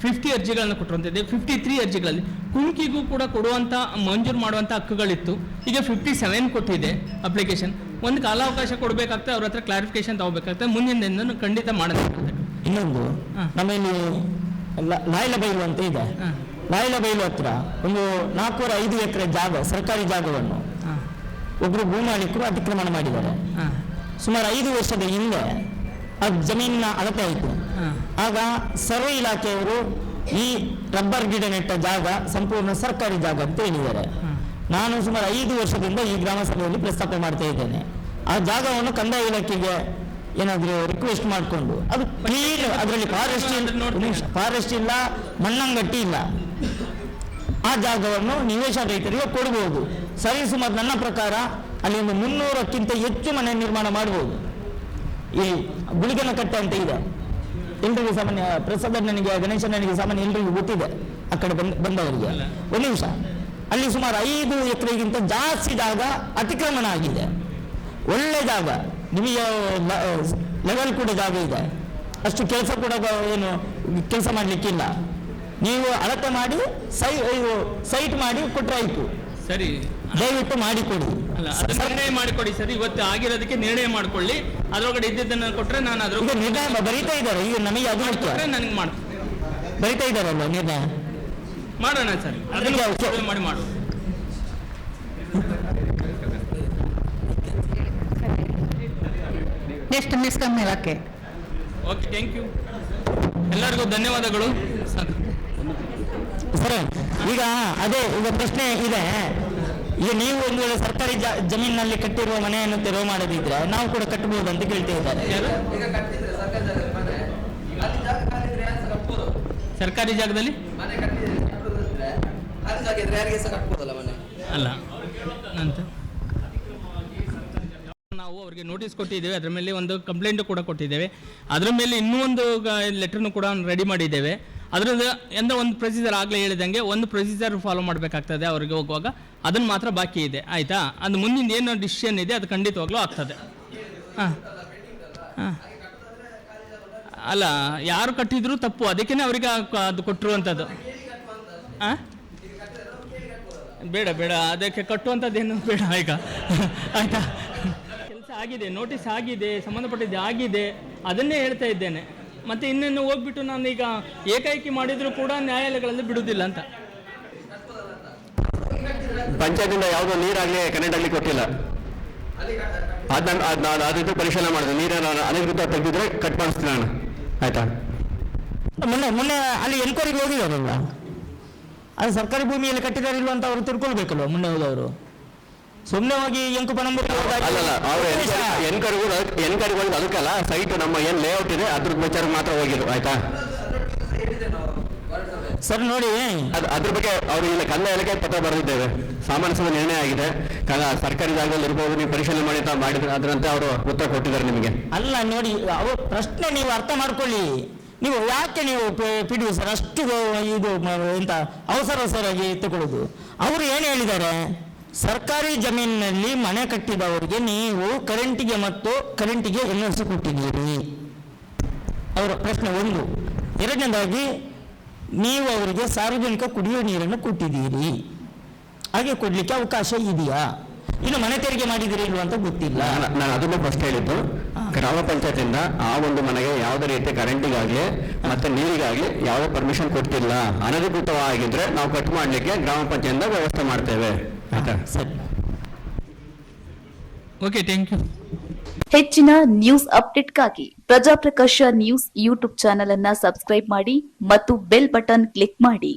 50 ಅರ್ಜಿಗಳನ್ನ ಕೊಟ್ಟಿರುವಂಥದ್ದು. 53 ಅರ್ಜಿಗಳಲ್ಲಿ ಕುಂಕಿಗೂ ಕೂಡ ಕೊಡುವಂಥ ಮಂಜೂರು ಮಾಡುವಂಥ ಹಕ್ಕುಗಳಿತ್ತು. ಈಗ 57 ಕೊಟ್ಟಿದೆ ಅಪ್ಲಿಕೇಶನ್. ಒಂದು ಕಾಲಾವಕಾಶ ಕೊಡಬೇಕಾಗ್ತದೆ, ಅವ್ರ ಹತ್ರ ಕ್ಲಾರಿಫಿಕೇಶನ್ ತಗೋಬೇಕಾಗ್ತದೆ. ಮುಂದಿನ ಖಂಡಿತ ಮಾಡಬೇಕಾಗ್ತದೆ. ಇನ್ನೊಂದು ನಮ್ಮಲ್ಲಿ ಲಾಯ್ಲಬೈಲು ಅಂತ ಇದೆ. ಲಾಯ್ಲಬೈಲು ಹತ್ರ ಒಂದು 405 ಎಕರೆ ಜಾಗ, ಸರ್ಕಾರಿ ಜಾಗವನ್ನು ಒಬ್ರು ಭೂಮಾಲೀಕರು ಅತಿಕ್ರಮಣ ಮಾಡಿದ್ದಾರೆ. ಸುಮಾರು 5 ವರ್ಷದ ಹಿಂದೆ ಆ ಜಮೀನಿನ ಅಳತೆ ಆಯಿತು. ಆಗ ಸರ್ವೆ ಇಲಾಖೆಯವರು ಈ ರಬ್ಬರ್ ಗಿಡ ನೆಟ್ಟ ಜಾಗ ಸಂಪೂರ್ಣ ಸರ್ಕಾರಿ ಜಾಗ ಅಂತ ಹೇಳಿದ್ದಾರೆ. ನಾನು ಸುಮಾರು 5 ವರ್ಷದಿಂದ ಈ ಗ್ರಾಮ ಸಭೆಯಲ್ಲಿ ಪ್ರಸ್ತಾಪ ಮಾಡ್ತಾ ಇದ್ದೇನೆ. ಆ ಜಾಗವನ್ನು ಕಂದಾಯ ಇಲಾಖೆಗೆ ಏನಾದರೂ ರಿಕ್ವೆಸ್ಟ್ ಮಾಡಿಕೊಂಡು, ಅದು ಕ್ಲೀನ್, ಅದರಲ್ಲಿ ಫಾರೆಸ್ಟ್ ಇಲ್ಲ, ಮಣ್ಣಂಗಟ್ಟಿ ಇಲ್ಲ, ಆ ಜಾಗವನ್ನು ನಿವೇಶನ ರೈತರಿಗೆ ಕೊಡಬಹುದು. ಸರಿ ಸುಮಾರು ನನ್ನ ಪ್ರಕಾರ ಅಲ್ಲಿ ಒಂದು 300ಕ್ಕಿಂತ ಹೆಚ್ಚು ಮನೆ ನಿರ್ಮಾಣ ಮಾಡಬಹುದು. ಈ ಗುಳಿಗನ ಕಟ್ಟೆ ಅಂತ ಇದೆ, ಎಲ್ರಿಗೂ ಸಾಮಾನ್ಯ, ಪ್ರಸಾದಣ್ಣನಿಗೆ, ಗಣೇಶನಿಗೆ ಸಾಮಾನ್ಯ ಎಲ್ರಿಗೂ ಗೊತ್ತಿದೆ, ಆ ಕಡೆ ಬಂದವರಿಗೆ. ಒಂದು ನಿಮಿಷ, ಅಲ್ಲಿ ಸುಮಾರು 5 ಎಕರೆಗಿಂತ ಜಾಸ್ತಿ ಜಾಗ ಅತಿಕ್ರಮಣ ಆಗಿದೆ. ಒಳ್ಳೆ ಜಾಗ, ನಿಮಗೆ ಲೆವೆಲ್ ಕೂಡ ಜಾಗ ಇದೆ, ಅಷ್ಟು ಕೆಲಸ ಕೂಡ ಏನು ಕೆಲಸ ಮಾಡಲಿಕ್ಕಿಲ್ಲ. ನೀವು ಅಳತೆ ಮಾಡಿ ಸೈಟ್ ಮಾಡಿ ಕೊಟ್ಟರೆ ಆಯಿತು. ಸರಿ, ದಯವಿಟ್ಟು ಮಾಡಿಕೊಡಿ. ಅಲ್ಲ, ಅದು ನಿರ್ಣಯ ಮಾಡಿಕೊಡಿ ಸರ್. ಇವತ್ತು ಆಗಿರೋದಕ್ಕೆ ನಿರ್ಣಯ ಮಾಡ್ಕೊಳ್ಳಿ. ಅದ್ರೊಳಗಡೆ ಇದ್ದಿದ್ದನ್ನು ಕೊಟ್ಟರೆ ನಾನು ಅದ್ರ ನಿರ್ಣಯ ಬರೀತಾ ಇದ್ದಾರೆ. ಈಗ ನಮಗೆ ಅದು ನನಗೆ ಮಾಡ್ತೀನಿ, ಬರೀತಾ ಇದ್ದಾರಲ್ಲ ನಿರ್ಣಯ ಮಾಡೋಣ ಸರ್. ಅದನ್ನು ಮಾಡಿ ಮಾಡು. ನೆಕ್ಸ್ಟ್ ಮಿಸ್ಕಮ್ ಇಲಾಖೆ. Okay, thank you. ಎಲ್ಲರಿಗೂ ಧನ್ಯವಾದಗಳು. ಸರ್, ಈಗ ಅದೇ ಈಗ ಪ್ರಶ್ನೆ ಇದೆ. ಈಗ ನೀವು ಒಂದು ವೇಳೆ ಸರ್ಕಾರಿ ಜಮೀನಿನಲ್ಲಿ ಕಟ್ಟಿರುವ ಮನೆಯನ್ನು ತೆರವು ಮಾಡದಿದ್ರೆ ನಾವು ಕೂಡ ಕಟ್ಟಬಹುದು ಅಂತ ಕೇಳ್ತಾ ಇದ್ದಾರೆ. ಸರ್ಕಾರಿ ಜಾಗದಲ್ಲಿ ಅಲ್ಲ ಅಂತ ನಾವು ಅವ್ರಿಗೆ ನೋಟಿಸ್ ಕೊಟ್ಟಿದ್ದೇವೆ. ಅದರ ಮೇಲೆ ಒಂದು ಕಂಪ್ಲೇಂಟ್ ಕೂಡ ಕೊಟ್ಟಿದ್ದೇವೆ. ಅದರ ಮೇಲೆ ಇನ್ನೂ ಒಂದು ಲೆಟರ್ನು ಕೂಡ ರೆಡಿ ಮಾಡಿದ್ದೇವೆ. ಅದರಿಂದ ಅಂದರೆ ಒಂದು ಪ್ರೊಸೀಜರ್ ಆಗಲೇ ಹೇಳಿದಂಗೆ ಒಂದು ಪ್ರೊಸೀಜರ್ ಫಾಲೋ ಮಾಡಬೇಕಾಗ್ತದೆ ಅವ್ರಿಗೆ ಹೋಗುವಾಗ. ಅದನ್ನು ಮಾತ್ರ ಬಾಕಿ ಇದೆ, ಆಯಿತಾ? ಅದು ಮುಂದಿನ ಏನು ಡಿಸಿಷನ್ ಇದೆ ಅದು ಖಂಡಿತವಾಗ್ಲೂ ಆಗ್ತದೆ. ಹಾಂ ಹಾಂ, ಅಲ್ಲ, ಯಾರು ಕಟ್ಟಿದ್ರು ತಪ್ಪು, ಅದಕ್ಕೇ ಅವರಿಗೆ ಅದು ಕೊಟ್ಟಿರುವಂಥದ್ದು. ಹಾಂ, ಬೇಡ ಬೇಡ, ಅದಕ್ಕೆ ಕಟ್ಟುವಂಥದ್ದೇನು ಬೇಡ ಈಗ, ಆಯಿತಾ? ಕೆಲಸ ಆಗಿದೆ, ನೋಟಿಸ್ ಆಗಿದೆ, ಸಂಬಂಧಪಟ್ಟಿದ್ದು ಆಗಿದೆ, ಅದನ್ನೇ ಹೇಳ್ತಾ ಇದ್ದೇನೆ. ಮತ್ತು ಇನ್ನೇನು ಹೋಗ್ಬಿಟ್ಟು ನಾನು ಈಗ ಏಕಾಏಕಿ ಮಾಡಿದರೂ ಕೂಡ ನ್ಯಾಯಾಲಯಗಳಲ್ಲಿ ಬಿಡುವುದಿಲ್ಲ ಅಂತ. ಪಂಚಾಯತಿಂದ ಯಾವುದೋ ನೀರಾಗಲಿ ಕರೆಂಟ್ ಆಗಲಿ ಕೊಟ್ಟಿಲ್ಲ. ಅದ್ರ ಪರಿಶೀಲನೆ ಮಾಡಿದೆ. ನೀರನ್ನು ಅನಧಿಕೃತ ತೆಗೆದಿದ್ರೆ ಕಟ್ ಮಾಡಿಸ್ತೀನಿ ನಾನು, ಆಯ್ತಾ? ಮೊನ್ನೆ ಅಲ್ಲಿ ಎನ್ಕ್ವೈರಿಗೆ ಹೋಗಿದಾರಲ್ಲ, ಅದು ಸರ್ಕಾರಿ ಭೂಮಿಯಲ್ಲಿ ಕಟ್ಟಿದಾರಿಲ್ಲ ಅಂತ ಅವರು ತಿಳ್ಕೊಳ್ಬೇಕಲ್ವ ಮೊನ್ನೆ ಹೋದವರು. ಸುಮ್ಮನೆ ಹೋಗಿ ಎಂಕು ಪಣಂಬೂರು ಅಲ್ಲಲ್ಲ, ಅವರು ಎನ್ಕ್ವೈರಿಗೆ ಅದಕ್ಕಲ್ಲ, ಸೈಟ್ ನಮ್ಮ ಏನು ಲೇಔಟ್ ಇದೆ ಅದ್ರ ವಿಚಾರ ಮಾತ್ರ ಹೋಗಿದ್ರು, ಆಯ್ತಾ? ಸರ್ ನೋಡಿ, ಅದ್ರ ಬಗ್ಗೆ ಅವರು ಇಲ್ಲ ಕಂದಾಯ ಇಲಾಖೆ ಪತ್ರ ಬರೆದಿದ್ದೇವೆ. ಸಾಮಾನ್ಯ ಸಭೆ ನಿರ್ಣಯ ಆಗಿದೆ. ಸರ್ಕಾರಿ ಜಾಗದಲ್ಲಿ ಇರ್ಬೋದು, ನೀವು ಪರಿಶೀಲನೆ ಮಾಡಿದ್ರೆ ಅದರಂತೆ ಅವರು ಉತ್ತರ ಕೊಟ್ಟಿದ್ದಾರೆ ನಿಮಗೆ. ಅಲ್ಲ ನೋಡಿ, ಅವ್ರ ಪ್ರಶ್ನೆ ನೀವು ಅರ್ಥ ಮಾಡ್ಕೊಳ್ಳಿ. ನೀವು ಯಾಕೆ ನೀವು ಪಿಡಿಒ ಸರ್ ಅಷ್ಟು ಇದು ಎಂತ ಅವಸರವಾಗಿ ತಗೊಳ್ಳೋದು? ಅವರು ಏನು ಹೇಳಿದ್ದಾರೆ, ಸರ್ಕಾರಿ ಜಮೀನಿನಲ್ಲಿ ಮನೆ ಕಟ್ಟಿದವರಿಗೆ ನೀವು ಕರೆಂಟಿಗೆ NOC ಕೊಟ್ಟಿದ್ದೀರಿ. ಅವರ ಪ್ರಶ್ನೆ ಒಂದು. ಎರಡನೇದಾಗಿ, ನೀವು ಅವರಿಗೆ ಸಾರ್ವಜನಿಕ ಕುಡಿಯುವ ನೀರನ್ನು ಕೊಟ್ಟಿದ್ದೀರಿ, ಹಾಗೆ ಕೊಡ್ಲಿಕ್ಕೆ ಅವಕಾಶ ಇದೆಯಾ? ಇನ್ನು ಮನೆ ತೆರಿಗೆ ಮಾಡಿದಿರಿ ಇಲ್ವಾ ಅಂತ ಗೊತ್ತಿಲ್ಲ. ನಾನು ಅದನ್ನು ಫಸ್ಟ್ ಹೇಳಿದ್ದು, ಗ್ರಾಮ ಪಂಚಾಯತಿಂದ ಆ ಒಂದು ಮನೆಗೆ ಯಾವುದೇ ರೀತಿ ಕರೆಂಟಿಗಾಗ್ಲಿ ಮತ್ತೆ ನೀರಿಗಾಗ್ಲಿ ಯಾವುದೇ ಪರ್ಮಿಷನ್ ಕೊಟ್ಟಿಲ್ಲ. ಅನಧಿಕೃತವಾಗಿದ್ರೆ ನಾವು ಕಟ್ ಮಾಡ್ಲಿಕ್ಕೆ ಗ್ರಾಮ ಪಂಚಾಯತಿಂದ ವ್ಯವಸ್ಥೆ ಮಾಡ್ತೇವೆ. ಆಯ್ತಾ? ಸರಿ, ಓಕೆ, ಥ್ಯಾಂಕ್ ಯು. ಹೆಚ್ಚಿನ news ಅಪ್ಡೇಟ್ಗಾಗಿ Prajaprakash news YouTube channel ಅನ್ನ ಸಬ್ಸ್ಕ್ರೈಬ್ ಮಾಡಿ ಮತ್ತು ಬೆಲ್ ಬಟನ್ ಕ್ಲಿಕ್ ಮಾಡಿ.